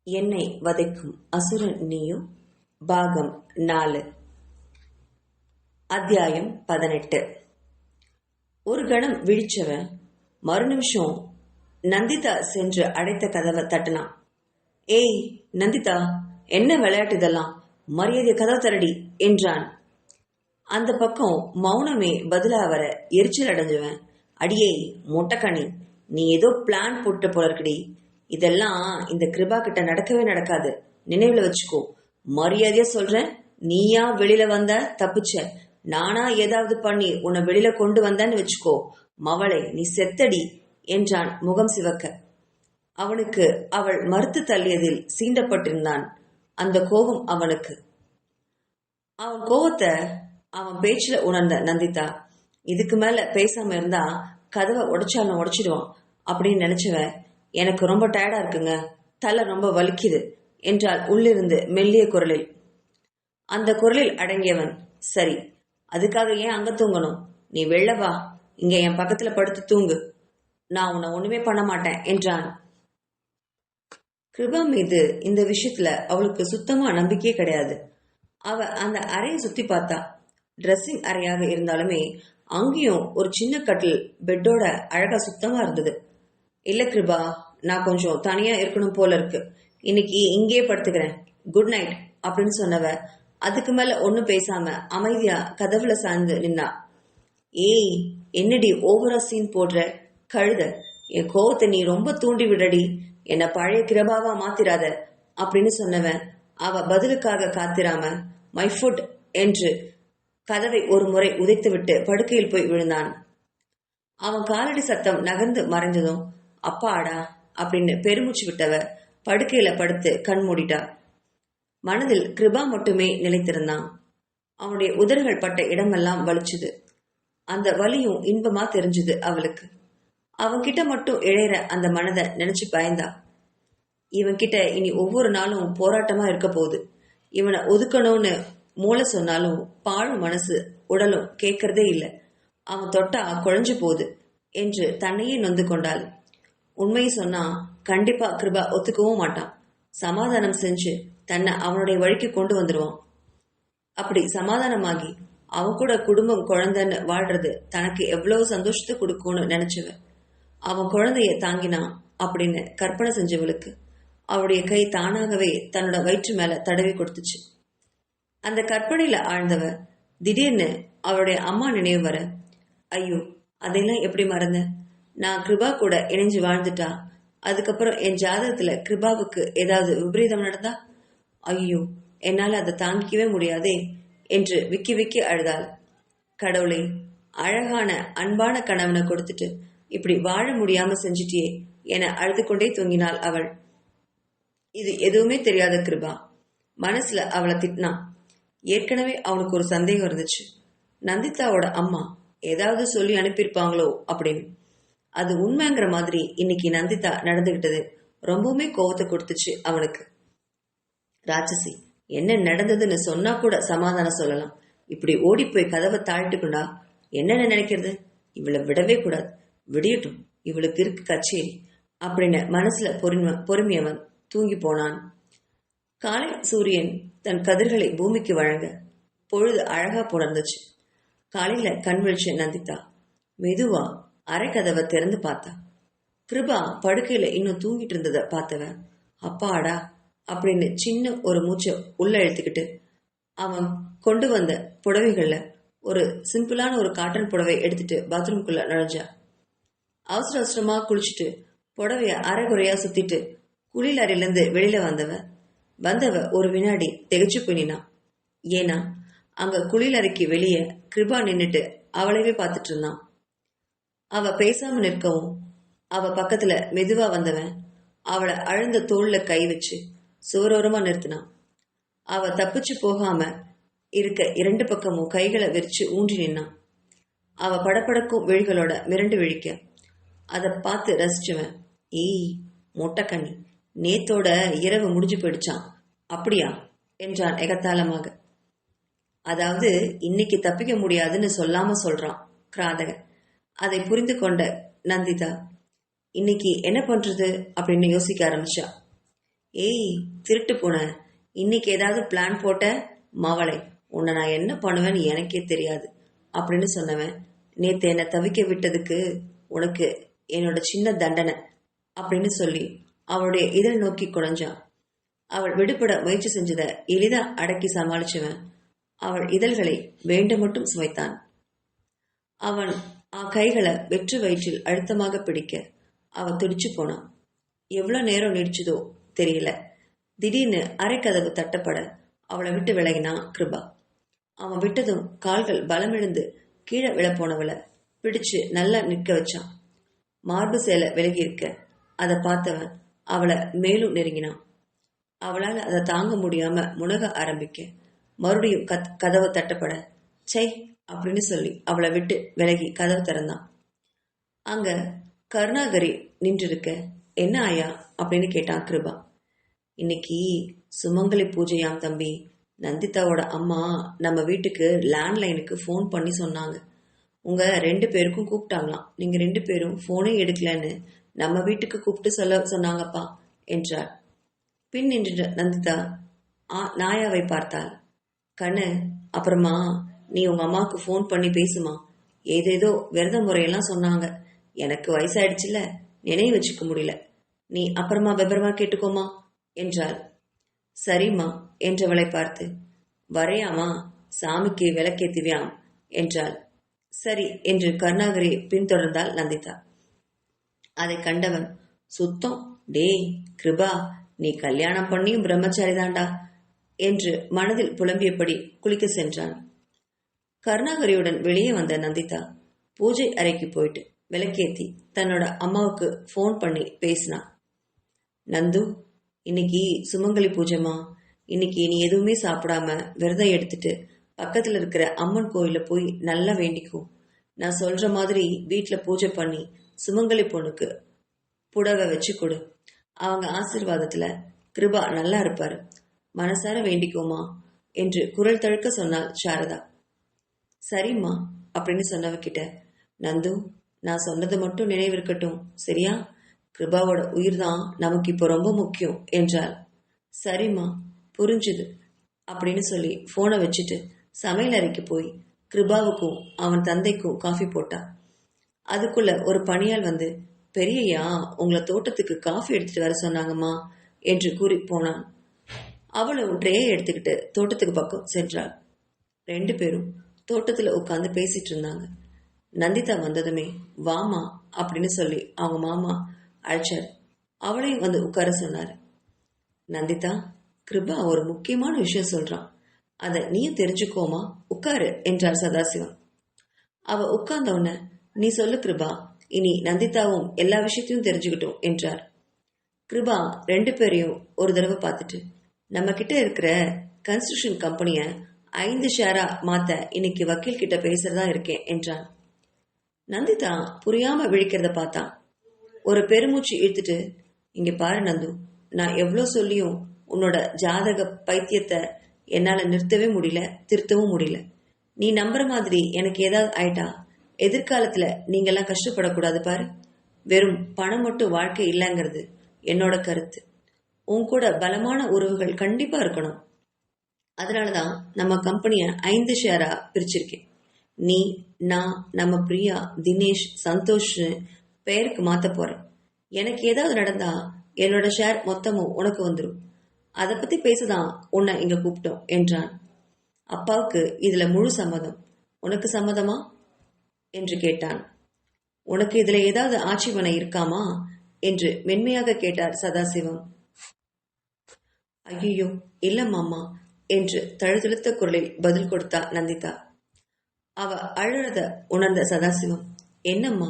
என்னை வதைக்கும் அசுரன் நீயோ. பாகம் 4. அத்தியாயம் 18. ஒரு கணம் விழிச்சவன் மறு நிமிஷம் நந்திதா சென்று அடைத்த கதவை தட்டினான். ஏய் நந்திதா, என்ன விளையாட்டு இதெல்லாம்? மரியாதை கதவை தரடி என்றான். அந்த பக்கம் மௌனமே பதிலா வர எரிச்சல் அடைஞ்சவன், அடியே மொட்டைக்கணி, நீ ஏதோ பிளான் போட்டு போல இருக்குடி. இதெல்லாம் இந்த கிருபா கிட்ட நடக்கவே நடக்காது, நினைவுல வச்சுக்கோ. மரியாதையா சொல்றேன், நீயா வெளியில வந்த தப்பிச்ச, நானா ஏதாவது பண்ணி உன்னை வெளியில கொண்டு வந்தேன்னு வச்சுக்கோ, மவளை நீ செத்தடி என்றான் முகம் சிவக்க. அவனுக்கு அவள் மறுத்து தள்ளியதில் சீண்டப்பட்டிருந்தான் அந்த கோபம் அவனுக்கு. அவன் கோபத்தை அவன் பேச்சுல உணர்ந்த நந்திதா, இதுக்கு மேல பேசாம இருந்தா கதவை உடைச்சாலும் உடைச்சிடுவான் அப்படின்னு நினைச்சவன், எனக்கு ரொம்ப டயர்டா இருக்குங்க, தலை ரொம்ப வலிக்குது என்றால் உள்ளிருந்து மெல்லிய குரலில். அந்த குரலில் அடங்கியவன், சரி அதுக்காக ஏன் அங்க தூங்கணும், நீ வெளில வா, இங்க என் பக்கத்துல படுத்து தூங்கு, நான் உன்னை ஒண்ணுமே பண்ண மாட்டேன் என்றான். கிருபா மீது இந்த விஷயத்துல அவளுக்கு சுத்தமா நம்பிக்கையே கிடையாது. அவ அந்த அறையை சுத்தி பார்த்தா. ட்ரெஸ்ஸிங் அறையாக இருந்தாலுமே அங்கேயும் ஒரு சின்ன கட்டில் பெட்டோட அழகா சுத்தமா இருந்தது. இல்ல கிருபா, நான் கொஞ்சம் தனியா இருக்கணும் போல இருக்கு, இன்னைக்கு இங்கே படுத்துக்கிறேன், குட் நைட் அப்படின்னு சொன்னவ அதுக்கு மேல ஒன்னும் பேசாம அமைதியா கதவுல சாய்ந்து நின்னா. ஏய் என்னடி ஓவரா சீன் போடுற கழுத, என் கோவத்தை நீ ரொம்ப தூண்டி விடடி, என்ன பழைய கிருபாவா மாத்திராத அப்படின்னு சொன்னவன் அவ பதிலுக்காக காத்திராம மை ஃபுட் என்று கதவை ஒரு முறை உதைத்து விட்டு படுக்கையில் போய் விழுந்தான். அவன் காலடி சத்தம் நகர்ந்து மறைந்ததும் அப்பாடா அப்படின்னு பெருமூச்சு விட்டவ படுக்கையில படுத்து கண் மூடிட்டா. மனதில் கிருபா மட்டுமே நிலைத்திருந்தான். அவனுடைய உதடுகள் பட்ட இடமெல்லாம் வலிச்சுது. அந்த வலியும் இன்பமா தெரிஞ்சுது அவளுக்கு. அவன்கிட்ட மட்டும் இழைற அந்த மனதை நினைச்சு பயந்தா. இவன்கிட்ட இனி ஒவ்வொரு நாளும் போராட்டமா இருக்க போகுது. இவனை ஒதுக்கணும்னு மூளை சொன்னாலும் பாழும் மனசு உடலும் கேட்கறதே இல்லை. அவன் தொட்டா குழஞ்சு போகுது என்று தன்னையே நொந்து கொண்டாள். உண்மையை சொன்னா கண்டிப்பா கிருபா ஒத்துக்கவும் மாட்டான். சமாதானம் செஞ்சு தன்னை அவனுடைய வழிக்கு கொண்டு வந்துருவான். அப்படி சமாதானமாகி அவன் கூட குடும்பம் குழந்தைன்னு வாழ்றது தனக்கு எவ்வளவு சந்தோஷத்தை கொடுக்கும்னு நினைச்சவன் அவன் குழந்தைய தாங்கினான் அப்படின்னு கற்பனை செஞ்சவளுக்கு அவளுடைய கை தானாகவே தன்னோட வயிற்று மேல தடவி கொடுத்துச்சு. அந்த கற்பனையில ஆழ்ந்தவ திடீர்னு அவளுடைய அம்மா நினைவு வர, ஐயோ அதையெல்லாம் எப்படி மறந்த, நான் கிருபா கூட இணைஞ்சு வாழ்ந்துட்டா அதுக்கப்புறம் என் ஜாதகத்துல கிருபாவுக்கு ஏதாவது விபரீதம் நடந்தா, ஐயோ என்னால அதை தாங்கிக்கவே முடியாதே என்று விக்கி விக்கி அழுதாள். கடவுளே, அழகான அன்பான கணவனை கொடுத்துட்டு இப்படி வாழ முடியாம செஞ்சிட்டியே என அழுது கொண்டே தூங்கினாள் அவள். இது எதுவுமே தெரியாத கிருபா மனசுல அவளை திட்டினான். ஏற்கனவே அவனுக்கு ஒரு சந்தேகம் இருந்துச்சு, நந்திதாவோட அம்மா ஏதாவது சொல்லி அனுப்பியிருப்பாங்களோ அப்படின்னு. அது உண்மைங்கிற மாதிரி இன்னைக்கு நந்திதா நடந்துகிட்டது ரொம்பவுமே கோவத்தை கொடுத்துச்சு அவனுக்கு. ராட்சசி, என்ன நடந்ததுன்னு சொன்னா கூட சமாதானம் சொல்லலாம், இப்படி ஓடி போய் கதவை தாழ்த்துக்குண்டா என்னென்ன நினைக்கிறது, இவளை விடவே கூடாது, விடியட்டும், இவளுக்கு இருக்கு கச்சேரி அப்படின்னு மனசுல பொறுமையவன் தூங்கி போனான். காலை சூரியன் தன் கதிர்களை பூமிக்கு வழங்க பொழுது அழகா புணர்ந்துச்சு. காலையில கண் விழிச்ச நந்திதா மெதுவா அரை கதவை திறந்து பார்த்தா. கிருபா படுக்கையில இன்னும் தூங்கிட்டு இருந்ததை பார்த்தவன் அப்பாடா அப்படின்னு சின்ன ஒரு மூச்சை உள்ள இழுத்துக்கிட்டு அவன் கொண்டு வந்த புடவைகள்ல ஒரு சிம்பிளான ஒரு காட்டன் புடவை எடுத்துட்டு பாத்ரூம்குள்ள நுழைஞ்சா. அவசர அவசரமா குளிச்சுட்டு புடவைய அரைகுறையா சுத்திட்டு குளியல் அறையிலிருந்து வெளியில வந்தவ ஒரு வினாடி திகைச்சு போய் நின்னான். ஏன்னா அங்க குளியல் அறைக்கு வெளியே கிருபா நின்னுட்டு அவளைவே பார்த்துட்டு இருந்தான். அவ பேசாம நிற்கவும் அவ பக்கத்துல மெதுவா வந்தவன் அவளை அழுந்த தோல்ல கை வச்சு சோரோரமா நிறுத்தினான். அவ தப்பிச்சு போகாம இருக்க இரண்டு பக்கமும் கைகளை விரிச்சு ஊன்றி நின்னான். அவ படப்படக்கும் விழிகளோட மிரண்டு விழிக்க அதை பார்த்து ரசிச்சவன், ஏய் மொட்டைக்கண்ணி, நேத்தோட இரவு முடிஞ்சு போயிடுச்சான் அப்படியா என்றான் எகத்தாளமாக. அதாவது இன்னைக்கு தப்பிக்க முடியாதுன்னு சொல்லாம சொல்றான் கிராதகன். அதை புரிந்து கொண்ட நந்திதா இன்னைக்கு என்ன பண்றது அப்படின்னு யோசிக்க ஆரம்பிச்சா. ஏய் திருட்டு போன, இன்னைக்கு ஏதாவது பிளான் போட்ட? மவளை, உன்னை நான் என்ன பண்ணுவேன்னு எனக்கே தெரியாது அப்படின்னு சொன்னவன், நேத்து என்னை தவிக்க விட்டதுக்கு உனக்கு என்னோட சின்ன தண்டனை அப்படின்னு சொல்லி அவளுடைய இதழ் நோக்கி குழஞ்சான். அவள் விடுபட முயற்சி செஞ்சதை எளிதா அடக்கி சமாளிச்சவன் அவள் இதழ்களை வேண்ட மட்டும் சுவைத்தான். அவன் கைகளை வெற்று வயிற்றில் அழுத்தமாக பிடிக்க அவன் துடிச்சு போனான். எவ்வளவு நேரம் நீடிச்சதோ தெரியல. திடீர்னு அரைக்கதவு தட்டப்பட அவளை விட்டு விலகினான் கிருபா. அவன் விட்டதும் கால்கள் பலமிழந்து கீழே விழப்போனவளை பிடிச்சு நல்லா நிற்க வச்சான். மார்பு சேலை விலகி இருக்க அதை பார்த்தவன் அவளை மேலும் நெருங்கினான். அவளால் அதை தாங்க முடியாம முனக ஆரம்பிக்க மறுபடியும் கதவை தட்டப்பட சை அப்படின்னு சொல்லி அவளை விட்டு விலகி கதவு திறந்தான். அங்க கருணாகரி நின்றிருக்க, என்ன ஆயா அப்படின்னு கேட்டான் கிருபா. இன்னைக்கு சுமங்கலி பூஜையாம் தம்பி. நந்திதாவோட அம்மா நம்ம வீட்டுக்கு லேண்ட்லைனுக்கு ஃபோன் பண்ணி சொன்னாங்க. உங்க 2 பேருக்கும் கூப்பிட்டாங்களாம். நீங்க 2 பேரும் போனே எடுக்கலன்னு நம்ம வீட்டுக்கு கூப்பிட்டு சொல்ல சொன்னாங்கப்பா என்றார். பின் நின்ற நந்திதா நாயாவை பார்த்தாள். கண்ணு, அப்புறமா நீ உங்க அம்மாவுக்கு ஃபோன் பண்ணி பேசுமா. ஏதேதோ விரத முறையெல்லாம் சொன்னாங்க. எனக்கு வயசாயிடுச்சுல, நினைவு வச்சுக்க முடியல. நீ அப்புறமா விபரமா கேட்டுக்கோமா என்றாள். சரிம்மா என்றவளை பார்த்து, வரையாமா, சாமிக்கு விளக்கேத்துவியாம் என்றாள். சரி என்று கருணாகரி பின்தொடர்ந்தாள் நந்திதா. அதை கண்டவன், சுத்தம் டேய் கிருபா, நீ கல்யாணம் பண்ணியும் பிரம்மச்சாரிதான்டா என்று மனதில் புலம்பியபடி குளிக்க சென்றான். கருணாகரியுடன் வெளியே வந்த நந்திதா பூஜை அறைக்கு போயிட்டு விளக்கேத்தி தன்னோட அம்மாவுக்கு ஃபோன் பண்ணி பேசினான். நந்து, இன்னைக்கு சுமங்கலி பூஜைமா. இன்னைக்கு நீ எதுவுமே சாப்பிடாம விரதம் எடுத்துட்டு பக்கத்துல இருக்கிற அம்மன் கோயில போய் நல்லா வேண்டிக்கும். நான் சொல்ற மாதிரி வீட்டுல பூஜை பண்ணி சுமங்கலி பொண்ணுக்கு புடவை வச்சு கொடு. அவங்க ஆசீர்வாதத்துல கிருபா நல்லா இருப்பாரு. மனசார வேண்டிக்கோமா என்று குரல் தழுக்க சொன்னாள் சாரதா. சரிம்மா அப்படின்னு சொன்னவகிட்ட, நந்து, நான் சொன்னது மட்டும் நினைவிருக்கட்டும் சரியா? கிருபாவோட உயிர் தான் நமக்கு இப்போ ரொம்ப முக்கியம் என்றாள். சரிம்மா, புரிஞ்சுது அப்படின்னு சொல்லி போனை வச்சுட்டு சமையல் அறைக்கு போய் கிருபாவுக்கும் அவன் தந்தைக்கும் காஃபி போட்டான். அதுக்குள்ள ஒரு பணியால் வந்து, பெரியய்யா உங்களை தோட்டத்துக்கு காஃபி எடுத்துட்டு வர சொன்னாங்கம்மா என்று கூறி போனான். அவளும் ட்ரேயை எடுத்துக்கிட்டு தோட்டத்துக்கு பக்கம் சென்றாள். 2 பேரும் தோட்டத்துல உட்காந்து பேசிட்டு இருந்தாங்க. நந்திதா வந்ததுமே வாமா அப்படின்னு சொல்லி அவங்க மாமா அழைச்சாரு. அவளையும் வந்து உட்கார சொன்னாரு. நந்திதா, கிருபா ஒரு முக்கியமான விஷயம் சொல்றான், அத நீயும் தெரிஞ்சுக்கோமா, உட்காரு என்றார் சதாசிவம். அவ உட்கார்ந்தவன, நீ சொல்லு கிருபா, இனி நந்திதாவும் எல்லா விஷயத்தையும் தெரிஞ்சுக்கிட்டோம் என்றார். கிருபா 2 பேரையும் ஒரு தடவை பார்த்துட்டு, நம்ம கிட்ட இருக்கிற கன்ஸ்ட்ரக்ஷன் கம்பெனிய 5 ஷேரா மாத்த இன்னைக்கு வக்கீல் கிட்ட பேசுறதா இருக்கேன் என்றான். நந்திதா புரியாம விழிக்கிறத பார்த்தான். ஒரு பெருமூச்சு இழுத்துட்டு, இங்க பாரு நந்து, நான் எவ்வளோ சொல்லியும் உன்னோட ஜாதக பைத்தியத்தை என்னால நிறுத்தவே முடியல, திருத்தவும் முடியல. நீ நம்புற மாதிரி எனக்கு ஏதாவது ஆயிட்டா எதிர்காலத்துல நீங்கெல்லாம் கஷ்டப்படக்கூடாது பாரு. வெறும் பணம் மட்டும் வாழ்க்கை இல்லைங்கிறது என்னோட கருத்து. உன் கூட பலமான உறவுகள் கண்டிப்பா இருக்கணும். அதனாலதான் நம்ம கம்பெனிய 5 ஷேரா பிரிச்சிருக்கேன். நீ, நான், நம்ம பிரியா, தினேஷ், சந்தோஷ் பெயருக்கு மாத்த போறேன். எனக்கு ஏதாவது நடந்தா என்னோட ஷேர் மொத்தமும் உனக்கு வந்துடும். அதை பத்தி பேசதான் உன்னை இங்க கூப்பிட்டோம் என்றான். அப்பாவுக்கு இதுல முழு சம்மதம். உனக்கு சம்மதமா என்று கேட்டான். உனக்கு இதுல ஏதாவது ஆட்சேபனை இருக்காமா என்று மென்மையாக கேட்டார் சதாசிவம். ஐயோ இல்ல மாமா என்று தழுதுழுத்த குரலில் பதில் கொடுத்தா நந்திதா. அவ அழறத உணர்ந்த சதாசிவம், என்னம்மா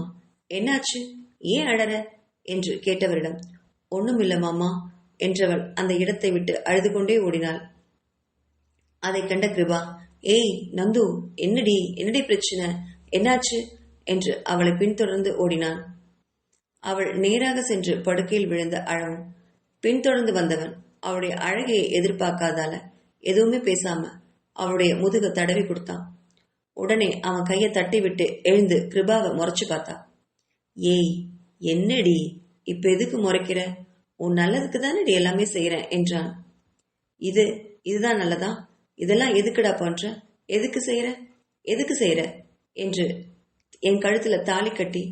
என்னாச்சு, ஏன் அழற என்று கேட்டவரிடம், ஒண்ணுமில்ல மாமா என்றவள் அந்த இடத்தை விட்டு அழுது கொண்டே ஓடினாள். அதை கண்ட கிருபா, ஏய் நந்து, என்னடி பிரச்சனை, என்னாச்சு என்று அவளை பின்தொடர்ந்து ஓடினான். அவள் நேராக சென்று படுக்கையில் விழுந்த அழவும், பின்தொடர்ந்து வந்தவன் அவளுடைய அழகையை எதிர்பார்க்காதால எதுவுமே பேசாம அவளுடைய முதுக தடவி கொடுத்தான். உடனே அவன் கையை தட்டி விட்டு எழுந்து கிருபாவை முறைச்சு பார்த்தா. ஏய் என்னடி இப்ப எதுக்கு முறைக்கிற, உன் நல்லதுக்கு தானே நீ எல்லாமே செய்யறேன் என்றான். இதுதான் நல்லதா? இதெல்லாம் எதுக்குடா பண்ற? எதுக்கு செய்யற? எதுக்கு செய்யற என்று என் கழுத்துல தாலி கட்டி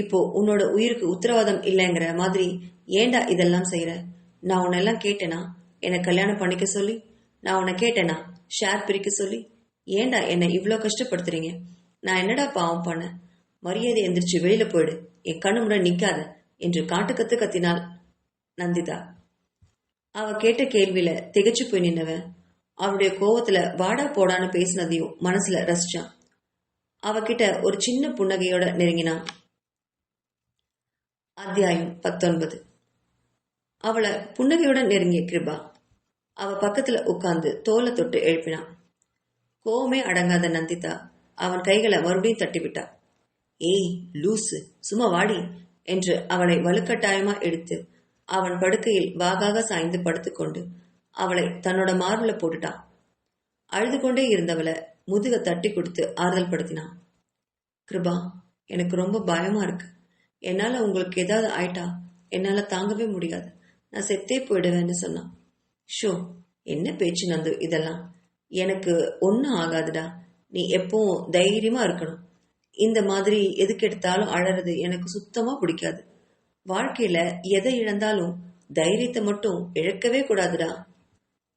இப்போ உன்னோட உயிருக்கு உத்தரவாதம் இல்லைங்கிற மாதிரி ஏண்டா இதெல்லாம் செய்யற? நான் உன்னெல்லாம் கேட்டேனா என்னை கல்யாணம் பண்ணிக்க சொல்லி? நான் உன்னை கேட்டேனா ஷேர் பிரிக்க சொல்லி? ஏண்டா என்னை இவ்வளோ கஷ்டப்படுத்துறீங்க? நான் என்னடா பாவம் பண்ண? மரியாதை எந்திரிச்சு வெளியில போயிடு, என் கண்ணு முன்னாடி நிக்காத என்று காட்டு கத்தினாள் நந்திதா. அவ கேட்ட கேள்வியில திகைச்சு போய் நின்னவன் அவளுடைய கோவத்துல வாடா போடான்னு பேசினதையும் மனசுல ரசிச்சான். அவகிட்ட ஒரு சின்ன புன்னகையோட நெருங்கினான். அத்தியாயம் 19. அவளை புன்னகையோட நெருங்கிய கிருபா அவ பக்கத்துல உட்கார்ந்து தோலை தொட்டு எழுப்பினான். கோவமே அடங்காத நந்திதா அவன் கைகளை மறுபடியும் தட்டிவிட்டா. ஏய் லூசு, சும்மா வாடி என்று அவளை வலுக்கட்டாயமா எடுத்து அவன் படுக்கையில் வாகாக சாய்ந்து படுத்துக்கொண்டு அவளை தன்னோட மார்புல போட்டுட்டான். அழுது கொண்டே இருந்தவளை முதுக தட்டி கொடுத்து ஆறுதல் படுத்தினான். கிருபா, எனக்கு ரொம்ப பயமா இருக்கு. என்னால உங்களுக்கு ஏதாவது ஆயிட்டா என்னால தாங்கவே முடியாது. நான் செத்தே போயிடுவேன்னு சொன்னான். ஷோ, என்ன பேச்சு நந்து இதெல்லாம்? எனக்கு ஒன்னும் ஆகாதுடா. நீ எப்பவும் தைரியமா இருக்கணும். இந்த மாதிரி எதுக்கு எடுத்தாலும் அழறது எனக்கு சுத்தமா பிடிக்காது. வாழ்க்கையில எதை இழந்தாலும் தைரியத்தை மட்டும் இழக்கவே கூடாதுடா.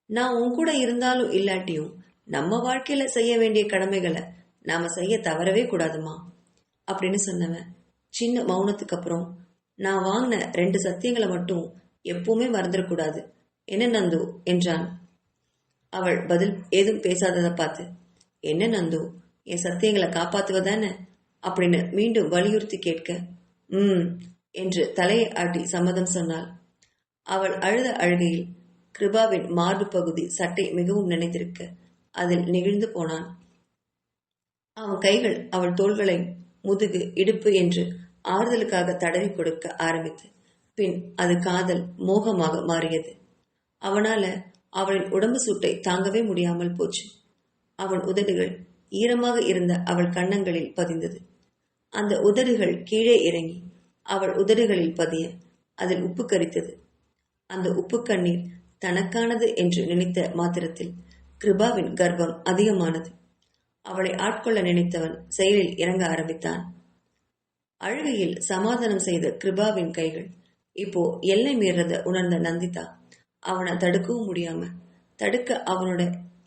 நான் உன் கூட இருந்தாலும் இல்லாட்டியும் நம்ம வாழ்க்கையில செய்ய வேண்டிய கடமைகளை நாம செய்ய தவறவே கூடாதுமா அப்படின்னு சொன்னவன் சின்ன மௌனத்துக்கு அப்புறம், நான் வாங்கின 2 சத்தியங்களை மட்டும் எப்பவுமே மறந்துடக்கூடாது என்ன நந்து என்றான். அவள் பதில் ஏதும் பேசாததை பார்த்து, என்ன நந்து, என் சத்தியங்களை காப்பாத்துவதானே அப்படின்னு மீண்டும் வலியுறுத்தி கேட்க, என்று தலையை ஆட்டி சம்மதம் சொன்னாள். அவள் அழுத அழுகையில் கிருபாவின் மார்பு பகுதி சட்டை மிகவும் நினைத்திருக்க அதில் நெகிழ்ந்து போனான். அவன் கைகள் அவள் தோள்களை முதுகு இடுப்பு என்று ஆறுதலுக்காக தடவி கொடுக்க ஆரம்பித்து பின் அது காதல் மோகமாக மாறியது. அவனால அவளின் உடம்பு சூட்டை தாங்கவே முடியாமல் போச்சு. அவன் உதடுகள் ஈரமாக இருந்த அவள் கன்னங்களில் பதிந்தது. அந்த உதடுகள் கீழே இறங்கி அவள் உதடுகளில் பதிய அதில் உப்பு கரித்தது. அந்த உப்பு கண்ணீர் தனக்கானது என்று நினைத்த மாத்திரத்தில் கிருபாவின் கர்ப்பம் அதிகமானது. அவளை ஆட்கொள்ள நினைத்தவன் செயலில் இறங்க ஆரம்பித்தான். அழுகையில் சமாதானம் செய்த கிருபாவின் கைகள் இப்போ எல்லை மீறத உணர்ந்த நந்திதா அவனை தடுக்கவும் முடியாம தடுக்க அவனோட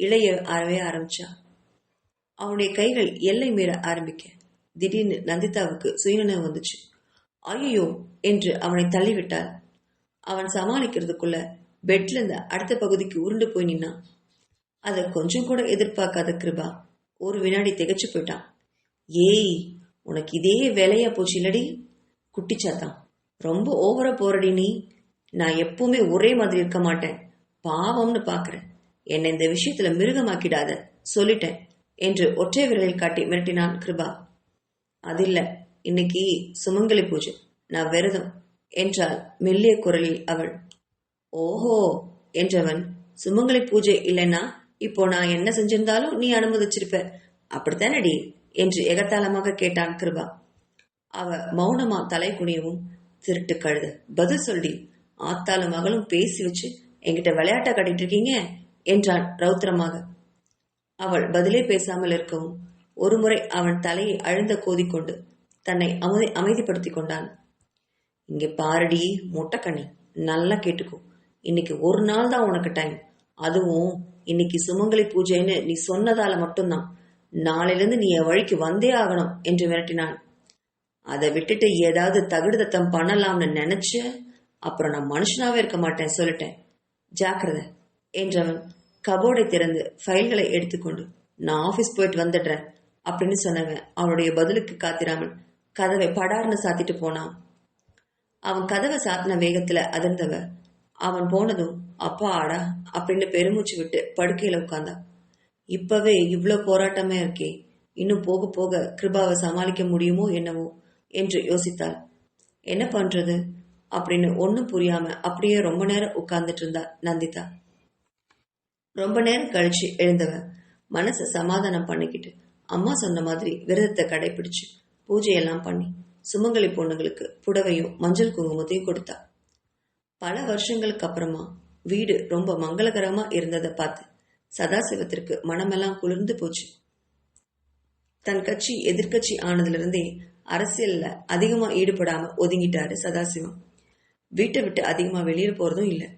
இளைய அறவே ஆரம்பிச்சா. அவனுடைய கைகள் எல்லை மீற ஆரம்பிக்க திடீர்னு நந்திதாவுக்கு சுயநினைவு வந்துச்சு. ஐயோ என்று அவனை தள்ளிவிட்டாள். அவன் சமாளிக்கிறதுக்குள்ள பெட்ல இருந்து அடுத்த பகுதிக்கு உருண்டு போய் நின்னான். அதை கொஞ்சம் கூட எதிர்பார்க்காத கிருபா ஒரு வினாடி திகைச்சு போயிட்டான். ஏய், உனக்கு இதே வேலையா போச்சு இல்லடி குட்டிச்சாத்தான், ரொம்ப ஓவரா போறடி நீ. நான் எப்பவுமே ஒரே மாதிரி இருக்க மாட்டேன், பாவம்னு பாக்குறேன். என்னை இந்த விஷயத்துல மிருகமாக்கிடாத சொல்லிட்டேன் என்று ஒற்றை விரலில் காட்டி மிரட்டினான் கிருபா. அதில்ல, இன்னைக்கு சுமங்கலி பூஜை, நான் விரதம் என்றாள் மெல்லிய குரலில் அவள். ஓஹோ என்றவன், சுமங்கலி பூஜை இல்லைன்னா இப்போ நான் என்ன செஞ்சிருந்தாலும் நீ அனுமதிச்சிருப்ப அப்படித்தானடி என்று எகத்தாளமாக கேட்டான் கிருபா. அவ மௌனமா தலை குனியவும், திருட்டு கழுத பதில் சொல்லி, ஆத்தாலும் மகளும் பேசி வச்சு என்கிட்ட விளையாட்டா கட்டிட்டு இருக்கீங்க என்றான் ரௌத்திரமாக. அவள் பதிலே பேசாமல் இருக்கவும் ஒருமுறை அவன் தலையை அழுந்த கோதிக்கொண்டு தன்னை அமைதிப்படுத்தி கொண்டான். இங்கே பாரடி மொட்டைக்கண்ணி, நல்லா கேட்டுக்கோ. இன்னைக்கு ஒரு நாள் தான் உனக்கு டைம். அதுவும் இன்னைக்கு சுமங்கலி பூஜைன்னு நீ சொன்னதால மட்டும்தான். நாளையிலிருந்து நீ என் வழிக்கு வந்தே ஆகணும் என்று மிரட்டினான். அதை விட்டுட்டு ஏதாவது தகுடுதத்தம் பண்ணலாம்னு நினைச்ச அப்புறம் நான் மனுஷனாவே இருக்க மாட்டேன் சொல்லிட்டேன், ஜாக்கிரதை என்றவன் கபோர்டை திறந்து ஃபைல்களை எடுத்துக்கொண்டு நான் ஆபீஸ் போயிட்டு வந்துடுறேன் அப்படின்னு சொன்னவன் அவனுடைய பதிலுக்கு காத்திராமல் கதவை படார்னு சாத்திட்டு போனான். அவன் கதவை சாத்தின வேகத்துல அதிர்ந்தவ அவன் போனதும் அப்பா ஆடா அப்படின்னு பெருமூச்சு விட்டு படுக்கையில உட்கார்ந்தான். இப்பவே இவ்வளோ போராட்டமே இருக்கே, இன்னும் போக போக கிருபாவை சமாளிக்க முடியுமோ என்னவோ என்று யோசித்தாள். என்ன பண்றது அப்படின்னு ஒன்னும் புரியாம அப்படியே ரொம்ப நேரம் உட்கார்ந்துட்டு இருந்தா நந்திதா. ரொம்ப நேரம் கழிச்சு எழுந்தவன் மனசை சமாதானம் பண்ணிக்கிட்டு அம்மா சொன்ன மாதிரி விரதத்தை கடைபிடிச்சு பூஜையெல்லாம் பண்ணி சுமங்கலி பொண்ணுங்களுக்கு புடவையும் மஞ்சள் குங்குமத்தையும் கொடுத்தா. பல வருஷங்களுக்கு அப்புறமா வீடு ரொம்ப மங்களகரமா இருந்ததை பார்த்து சதாசிவத்திற்கு மனமெல்லாம் குளிர்ந்து போச்சு. தன் கட்சி எதிர்கட்சி ஆனதுல அரசியல்ல அதிகமா ஈடுபடாம ஒதுங்கிட்டாரு சதாசிவம். வீட்டை விட்டு அதிகமா வெளியே போறதும் இல்லை.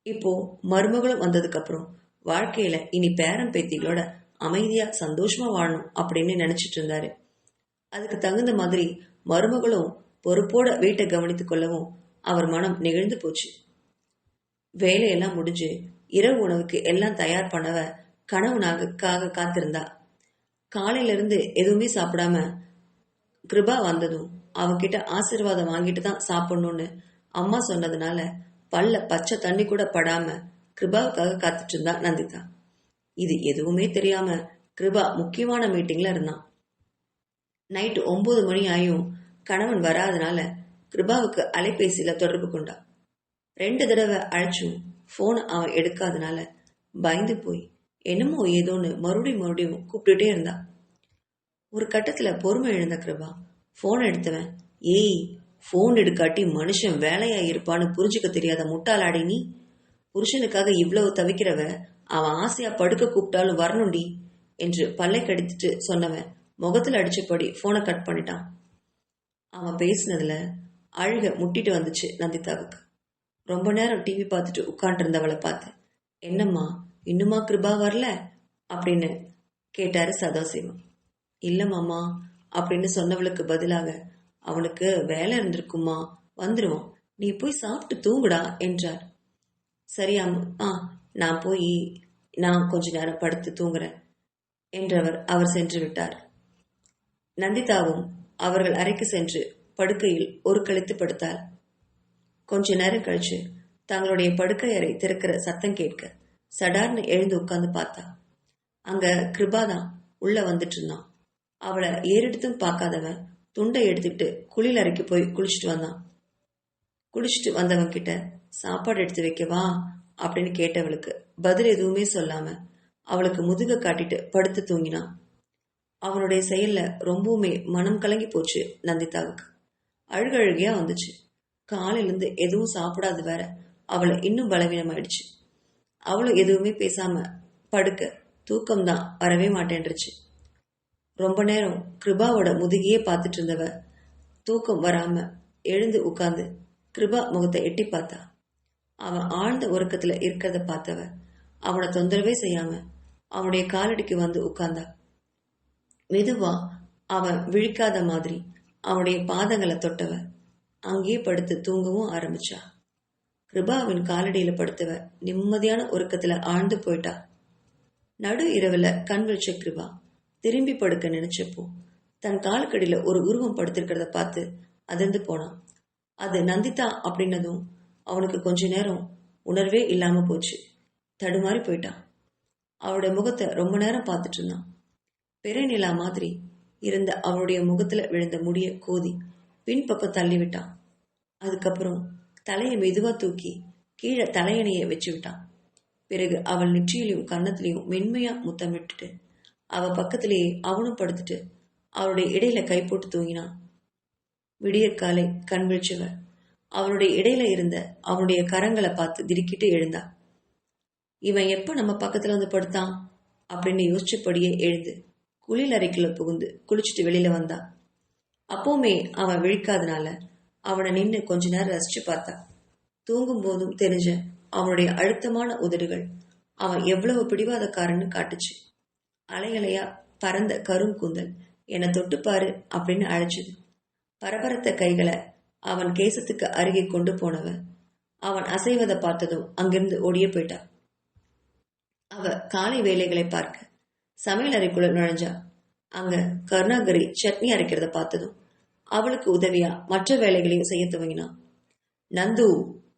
இப்போ மருமகளும் வந்ததுக்கு அப்புறம் வாழ்க்கையில இனி பேரன் பேத்திகளோட அமைதியா சந்தோஷமா வாழணும் அப்படின்னு நினைச்சிட்டு இருந்தாரு. அதுக்கு தகுந்த மாதிரி மருமகளும் பொறுப்போட வீட்டை கவனித்துக் கொள்ளவும் அவர் மனம் நெகிழ்ந்து போச்சு. வேலையெல்லாம் முடிஞ்சு இரவு உணவுக்கு எல்லாம் தயார் பண்ணவ கணவனாக காத்திருந்தா. காலையில இருந்து எதுவுமே சாப்பிடாம கிருபா வந்ததும் அவகிட்ட ஆசீர்வாதம் வாங்கிட்டு தான் சாப்பிடணும்னு அம்மா சொன்னதுனால பல்ல பச்சை தண்ணி கூட படாம கிருபாவுக்காக காத்துட்டு இருந்தா நந்திதா. இது எதுவுமே தெரியாம கிருபா முக்கியமான மீட்டிங்ல இருந்தான். நைட்டு 9 மணி ஆயும் கணவன் வராதனால கிருபாவுக்கு அலைபேசியில தொடர்பு கொண்டா. 2 தடவை அழைச்சும் போன் அவன் எடுக்காதனால பயந்து போய் என்னமோ ஏதோன்னு மறுபடியும் கூப்பிட்டுட்டே இருந்தா. ஒரு கட்டத்துல பொறுமை இழந்த கிருபா போன் எடுத்தவன், ஏய் போன் எடுக்காட்டி மனுஷன் வேலையா இருப்பான்னு புரிஞ்சுக்க தெரியாத முட்டாளாடி நீ, புருஷனுக்காக இவ்வளவு தவிக்கிறவ அவன் ஆசையா படுக்க கூப்பிட்டாலும் வரணுண்டி என்று பல்லை கடித்துட்டு சொன்னவன் முகத்துல அடிச்சபடி போனை கட் பண்ணிட்டான். அவன் பேசினதுல அழுக முட்டிட்டு வந்துச்சு நந்திதாவுக்கு. ரொம்ப நேரம் டிவி பார்த்துட்டு உட்கார்ந்து இருந்தவளை பார்த்து, என்னம்மா இன்னுமா கிருபா வரல அப்படின்னு கேட்டாரு சதாசிவம். இல்ல மாமா அப்படின்னு சொன்னவளுக்கு பதிலாக, அவனுக்கு வேலை இருந்திருக்குமா, வந்துருவான், நீ போய் சாப்பிட்டு தூங்குடா என்றார். சரியாமா, நான் கொஞ்ச நேரம் படுத்து தூங்குறேன் என்றவர் அவர் சென்று விட்டார். நந்திதாவும் அவர்கள் அறைக்கு சென்று படுக்கையில் ஒரு கழித்து படுத்தாள். கொஞ்ச நேரம் கழிச்சு தங்களுடைய படுக்கை அறை திறக்கிற சத்தம் கேட்க சடார்னு எழுந்து உட்கார்ந்து பார்த்தா. அங்க கிருபாதான் உள்ள வந்துட்டு இருந்தான். அவளை ஏறெடுத்தும் பார்க்காதவன் துண்டை எடுத்துக்கிட்டு குளியல் அறைக்கு போய் குளிச்சுட்டு வந்தான். குளிச்சுட்டு வந்தவன் கிட்ட சாப்பாடு எடுத்து வைக்கவா அப்படின்னு கேட்டவளுக்கு பதில் எதுவுமே சொல்லாம அவளுக்கு முதுக காட்டிட்டு படுத்து தூங்கினான். அவனுடைய செயல்ல ரொம்பவுமே மனம் கலங்கி போச்சு நந்திதாவுக்கு. அழுகையா வந்துச்சு. காலையிலிருந்து எதுவும் சாப்பிடாது வேற அவளை இன்னும் பலவீனமாயிடுச்சு. அவளும் எதுவுமே பேசாம படுக்க தூக்கம்தான் வரவே மாட்டேன்றுச்சு. ரொம்ப நேரம் கிருபாவோட முதுகையே பார்த்துட்டு இருந்தவ தூக்கம் வராம எழுந்து உட்கார்ந்து கிருபா முகத்தை எட்டி பார்த்தா. அவன் ஆழ்ந்த உறக்கத்துல இருக்கிறத பார்த்தவ அவனை தொந்தரவே செய்யாம அவனுடைய காலடிக்கு வந்து உட்கார்ந்தா. மெதுவா அவன் விழிக்காத மாதிரி அவனுடைய பாதங்களை தொட்டவ அங்கேயே படுத்து தூங்கவும் ஆரம்பிச்சா. கிருபாவின் காலடியில படுத்தவ நிம்மதியான உறக்கத்துல ஆழ்ந்து போயிட்டா. நடு இரவுல கண் வச்ச கிருபா திரும்பி படுக்க நினைச்சப்போ தன் காலுக்கடியில ஒரு உருவம் படுத்திருக்கிறத பார்த்து அதிர்ந்து போனான். அது நந்திதா அப்படின்னதும் அவனுக்கு கொஞ்ச நேரம் உணர்வே இல்லாம போச்சு. தடுமாறி போயிட்டான். அவளுடைய முகத்தை ரொம்ப நேரம் பார்த்துட்டு இருந்தான். பெரிய நிலா மாதிரி இருந்த அவளுடைய முகத்துல விழுந்த முடிய கோதி பின்பக்கம் தள்ளி விட்டான். அதுக்கப்புறம் தலையை மெதுவா தூக்கி கீழே தலையணையை வச்சு விட்டான். பிறகு அவள் நெற்றியிலையும் கன்னத்திலையும் மென்மையா முத்தமிட்டுட்டு அவ பக்கத்திலேயே அவனும் படுத்துட்டு அவளுடைய இடையில கை போட்டு தூங்கினான். விடியற்காலை கண் விழிச்சவ அவனுடைய இடையில இருந்த அவனுடைய கரங்களை பார்த்து திடுக்கிட்டு எழுந்தா. இவன் எப்ப நம்ம பக்கத்துல வந்து படுத்தான் அப்படின்னு யோசிச்சபடியே எழுந்து குளியல் அறைக்குள்ள புகுந்து குளிச்சுட்டு வெளியில வந்தான். அப்பவுமே அவன் விழிக்காதனால அவனை நின்று கொஞ்ச நேரம் ரசிச்சு பார்த்தா. தூங்கும் போதும் தெரிஞ்ச அவனுடைய அழுத்தமான உதடுகள் அவன் எவ்வளவு பிடிவாதக்காரன்னு காட்டுச்சு. அலையலையா பறந்த கருங்கூந்தல் என்னை தொட்டுப்பாரு அப்படின்னு அழைச்சது. பரபரத்த கைகளை அவன் கேசத்துக்கு அருகே கொண்டு போனவன் அவன் அசைவதை பார்த்ததும் அங்கிருந்து ஓடிய போயிட்டான். அவ காலை வேலைகளை பார்க்க சமையல் அறைக்குள்ள நுழைஞ்சா. அங்க கருணாகரி சட்னி அரைக்கிறத பார்த்ததும் அவளுக்கு உதவியா மற்ற வேலைகளையும் செய்ய துவங்கினான். நந்து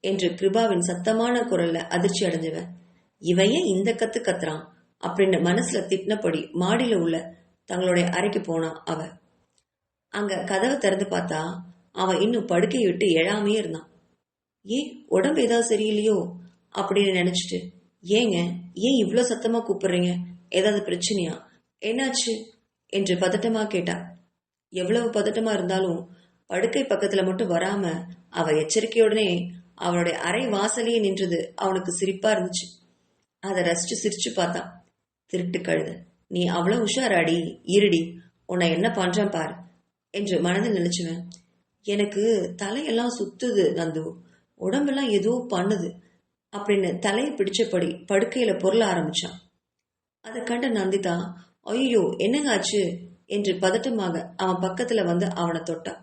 என்று கிருபாவின் சத்தமான குரல்ல அதிர்ச்சி அடைஞ்சவன், இவைய இந்த கத்து கத்துறான் அப்படின்னு மனசுல திட்டினபடி மாடியில உள்ள தங்களுடைய அறைக்கு போனான். அவ அங்க கதவை திறந்து பார்த்தா அவன் இன்னும் படுக்கையை விட்டு எழாமையே இருந்தான். ஏன் உடம்பு ஏதாவது சரியில்லையோ அப்படின்னு நினைச்சிட்டு, ஏங்க ஏன் இவ்வளவு சத்தமா கூப்பிடுறீங்க, ஏதாவது பிரச்சனையா, என்னாச்சு என்று பதட்டமா கேட்டா. எவ்வளவு பதட்டமா இருந்தாலும் படுக்கை பக்கத்துல மட்டும் வராம அவ எச்சரிக்கையுடனே அவளுடைய அறை வாசலையே நின்றது அவனுக்கு சிரிப்பா இருந்துச்சு. அதை ரசிச்சு சிரிச்சு பார்த்தான். திருட்டு கழுத, நீ அவ்வளவு உஷாராடி, இருடி, உன்னை என்ன பண்றேன் பாரு என்று மனதில் நினைச்சுவேன். எனக்கு தலையெல்லாம் சுத்துது நந்து, உடம்பெல்லாம் ஏதோ பண்ணுது அப்படின்னு தலையை பிடிச்சபடி படுக்கையில பொருள ஆரம்பிச்சான். அதை கண்ட நந்திதா, ஐயோ என்னங்க ஆச்சு என்று பதட்டமாக அவன் பக்கத்துல வந்து அவனை தொட்டான்.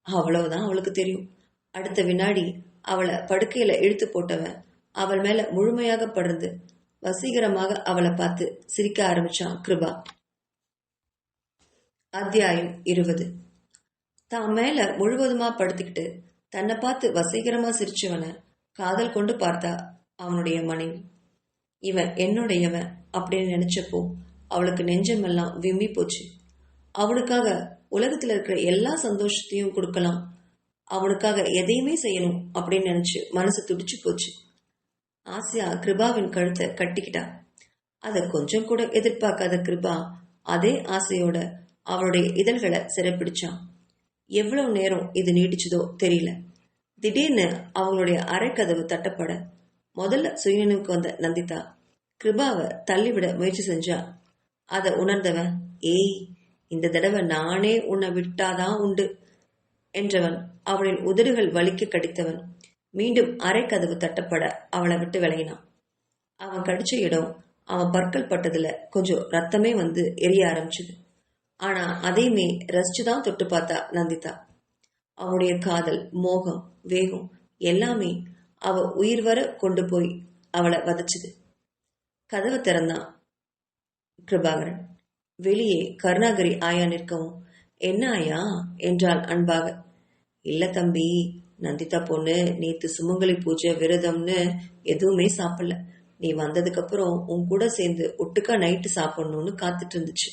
அவ்வளவுதான் அவளுக்கு தெரியும். அடுத்த வினாடி அவளை படுக்கையில இழுத்து போட்டவன் அவள் மேல முழுமையாக படர்ந்து வசீகரமாக அவளை பார்த்து சிரிக்க ஆரம்பிச்சான் கிருபா. அத்தியாயம் 20. தான் மேல முழுவதுமா படுத்துக்கிட்டு தன்னை பார்த்து வசீகரமா சிரிச்சவனை காதல் கொண்டு பார்த்தா அவனுடைய மனைவி. இவன் என்னுடையவன் அப்படின்னு நினைச்சப்போ அவளுக்கு நெஞ்சமெல்லாம் விம்மி போச்சு. அவனுக்காக உலகத்துல இருக்கிற எல்லா சந்தோஷத்தையும் கொடுக்கலாம், அவனுக்காக எதையுமே செய்யணும் அப்படின்னு நினைச்சு மனசு துடிச்சு போச்சு. ஆசியா கிருபாவின் கழுத்தை கட்டிக்கிட்டா. அதை கொஞ்சம் கூட எதிர்பார்க்காத கிருபா அதே ஆசையோட அவளுடைய இதழ்களை சிறைப்பிடிச்சான். எவ்வளவு நேரம் இது நீடிச்சதோ தெரியல. திடீர்னு அவங்களுடைய அரைக்கதவு தட்டப்பட முதல்ல சுயநினைவுக்கு வந்த நந்திதா கிருபாவை தள்ளிவிட முயற்சி செஞ்சா. அதை உணர்ந்தவன், ஏய், இந்த தடவை நானே உன்னை விட்டாதான் உண்டு என்றவன் அவளின் உதடுகள் வலிக்க கடித்தவன் மீண்டும் அரைக்கதவு தட்டப்பட அவளை விட்டு விலகினான். அவன் கடிச்ச இடம் அவன் பற்கள் பட்டதுல கொஞ்சம் ரத்தமே வந்து எரிய ஆரம்பிச்சுது. ஆனா அதையுமே ரசிச்சுதான் தொட்டு பார்த்தா நந்திதா. அவனுடைய காதல், மோகம், வேகம் எல்லாமே அவ உயிர் வர கொண்டு போய் அவளை வதச்சுது. கதவை திறந்தான் கிருபாகரன். வெளியே கருணாகரி ஆயா நிற்கவும், என்ன ஆயா என்றாள் அன்பாக. இல்ல தம்பி, நந்திதா பொண்ணு நேத்து சுமங்கலி பூஜை விரதம்னு எதுவுமே சாப்பிடல. நீ வந்ததுக்கு அப்புறம் உன் கூட சேர்ந்து ஒட்டுக்கா நைட்டு சாப்பிடணும்னு காத்துட்டு இருந்துச்சு.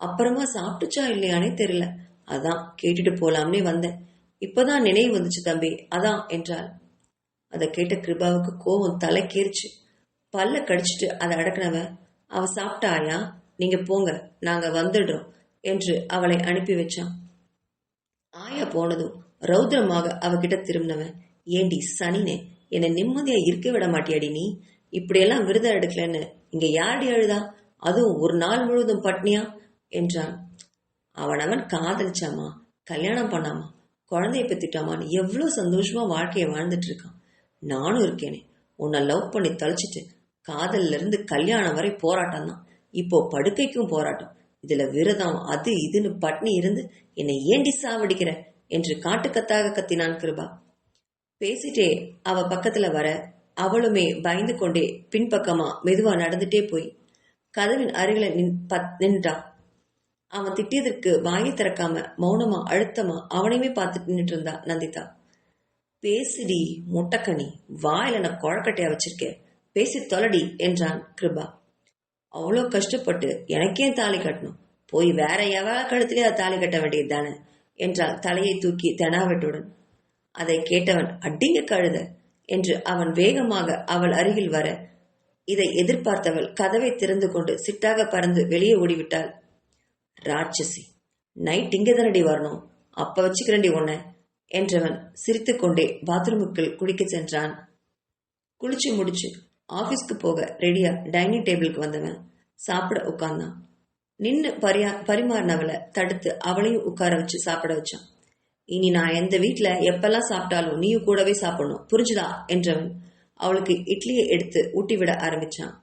அப்புறமா சாப்பிட்டுச்சா இல்லையானே தெரியல, அதான் கேட்டுட்டு போலாம்னே வந்தேன். இப்பதான் நினைவு வந்துச்சு தம்பி, அதான் என்றாள். அதை கேட்ட கிருபாவுக்கு கோவம் தலைக்கேறிச்சு. பல்ல கடிச்சிட்டு அதை அடக்கினவன், அவ சாப்பிட்டா ஆயா, நீங்க போங்க, நாங்க வந்துடுறோம் என்று அவளை அனுப்பி வச்சான். ஆயா போனதும் ரௌத்ரமாக அவகிட்ட திரும்பினவன், ஏண்டி சனினே, என்னை நிம்மதியா இருக்க விட மாட்டியாடி நீ? இப்படியெல்லாம் விரதம் எடுக்கலன்னு இங்க யாரடி அழுதா? அதுவும் ஒரு நாள் முழுவதும் பட்னியா என்றான். அவனவன் காதலிச்சாமா, கல்யாணம் பண்ணாமா, குழந்தைய பெத்திட்டாமான்னு எவ்வளவு சந்தோஷமா வாழ்க்கையை வாழ்ந்துட்டு இருக்கான். நானும் இருக்கேனே, உன்னை லவ் பண்ணி தொலைச்சிட்டு காதல்ல இருந்து கல்யாணம் வரை போராட்டம் தான், இப்போ படுக்கைக்கும் போராட்டம். இதுல விரதம் அது இதுன்னு பட்னி இருந்து என்னை ஏண்டி சாவடிக்கிற என்று காட்டுக்கத்தாக கத்தினான் கிருபா. பேசிட்டே அவ பக்கத்துல வர அவளுமே பயந்து கொண்டே பின்பக்கமா மெதுவா நடந்துட்டே போய் கதவின் அருகில நின்றான். அவன் திட்டியதற்கு வாயை திறக்காம மௌனமா அழுத்தமா அவனையுமே பார்த்துட்டு நின்றுட்டு இருந்தா நந்திதா. பேசிடி முட்டக்கனி, வாயில நான் குழக்கட்டையா வச்சிருக்கேன், பேசி தொலடி என்றான் கிருபா. அவ்வளோ கஷ்டப்பட்டு எனக்கே தாலி கட்டணும், போய் வேற எவள கழுத்திலே தாலி கட்ட வேண்டியது தானே என்றால் தலையை தூக்கி தெனாவட்டுடன். அதை கேட்டவன், அடிங்க கழுத என்று அவன் வேகமாக அவள் அருகில் வர இதை எதிர்பார்த்தவள் கதவை திறந்து கொண்டு சிட்டாக பறந்து வெளியே ஓடிவிட்டாள். ராட்சசி, நைட் இங்கே தானடி வரணும், அப்ப வச்சுக்கிறண்டி உன்ன என்றவன் சிரித்துக்கொண்டே பாத்ரூமுக்குள் குளிக்க சென்றான். குளிச்சு முடிச்சு ஆபீஸ்க்கு போக ரெடியா டைனிங் டேபிளுக்கு வந்தவன் சாப்பிட உட்கார்ந்தான். நின்னு பரிமாறினவளை தடுத்து அவளையும் உட்கார வச்சு சாப்பிட வச்சான். இனி நான் எந்த வீட்டுல எப்பெல்லாம் சாப்பிட்டாலும் நீயும் கூடவே சாப்பிடணும், புரிஞ்சுதா என்றவன் அவளுக்கு இட்லியை எடுத்து ஊட்டி விட ஆரம்பிச்சான்.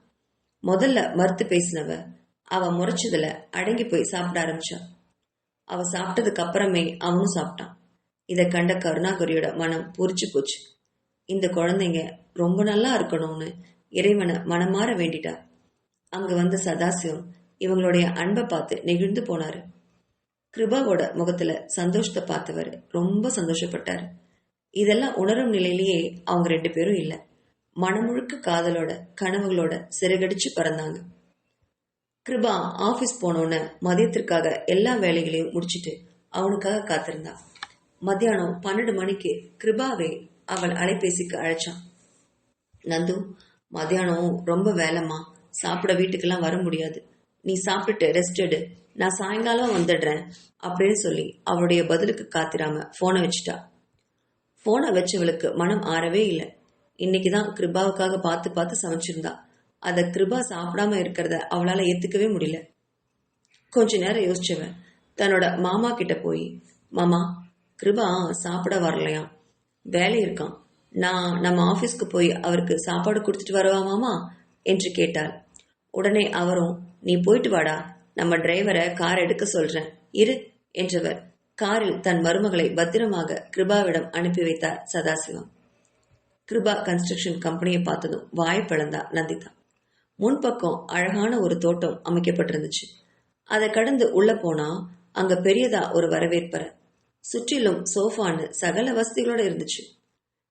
முதல்ல மறுத்து பேசினவ அவ முறைச்சதுல அடங்கி போய் சாப்பிட ஆரம்பிச்சான். அவ சாப்பிட்டதுக்கு அப்புறமே அவனும் சாப்பிட்டான். இதை கண்ட கருணாகரியோட மனம் பூரிச்சு போச்சு. இந்த குழந்தைங்க ரொம்ப நல்லா இருக்கணும்னு இறைவனை மனமாற வேண்டிட்டா. அங்க வந்த சதாசிவம் இவங்களுடைய அன்பை பார்த்து நெகிழ்ந்து போனாரு. கிருபாவோட முகத்துல சந்தோஷத்தை பார்த்தவர் ரொம்ப சந்தோஷப்பட்டாரு. இதெல்லாம் உணரும் நிலையிலேயே அவங்க 2 பேரும் இல்ல, மனமுழுக்க காதலோட கனவுகளோட சிறகடிச்சு பறந்தாங்க. கிருபா ஆபீஸ் போனோன்னு மதியத்திற்காக எல்லா வேலைகளையும் முடிச்சிட்டு அவனுக்காக காத்திருந்தான். மத்தியானம் 12 மணிக்கு கிருபாவே அவள் அலைபேசிக்கு அழைச்சான். நந்து, மத்தியானம் ரொம்ப வேலைம்மா, சாப்பிட வீட்டுக்கெல்லாம் வர முடியாது, நீ சாப்பிட்டுட்டு ரெஸ்ட் எடு, நான் சாயங்காலம் வந்துடுறேன் அப்படின்னு சொல்லி அவளுடைய பதிலுக்கு காத்திராம போனை வச்சுட்டா. போன வச்சவளுக்கு மனம் ஆறவே இல்லை. இன்னைக்குதான் கிருபாவுக்காக பார்த்து பார்த்து சமைச்சிருந்தா. அதை கிருபா சாப்பிடாம இருக்கிறத அவளால ஏத்துக்கவே முடியல. கொஞ்ச நேரம் யோசிச்சவன் தன்னோட மாமா கிட்ட போய், மாமா, கிருபா சாப்பிட வரலையாம், வேலை இருக்கான், நான் நம்ம ஆபீஸ்க்கு போய் அவருக்கு சாப்பாடு கொடுத்துட்டு வரவா மாமா என்று கேட்டாள். உடனே அவரும், நீ போயிட்டு வாடா, நம்ம டிரைவரை கார் எடுக்க சொல்றேன் இரு என்றவர் காரில் தன் மருமகளை பத்திரமாக கிருபாவிடம் அனுப்பி வைத்தார் சதாசிவம். கிருபா கன்ஸ்ட்ரக்ஷன் கம்பெனியை பார்த்ததும் வாய் பிளந்தா நந்திதா. முன்பக்கம் அழகான ஒரு தோட்டம் அமைக்கப்பட்டிருந்துச்சு. அதை கடந்து உள்ள போனா அங்க பெரியதா ஒரு வரவேற்பறை, சுற்றிலும் சோஃபான்னு சகல வசதிகளோட இருந்துச்சு.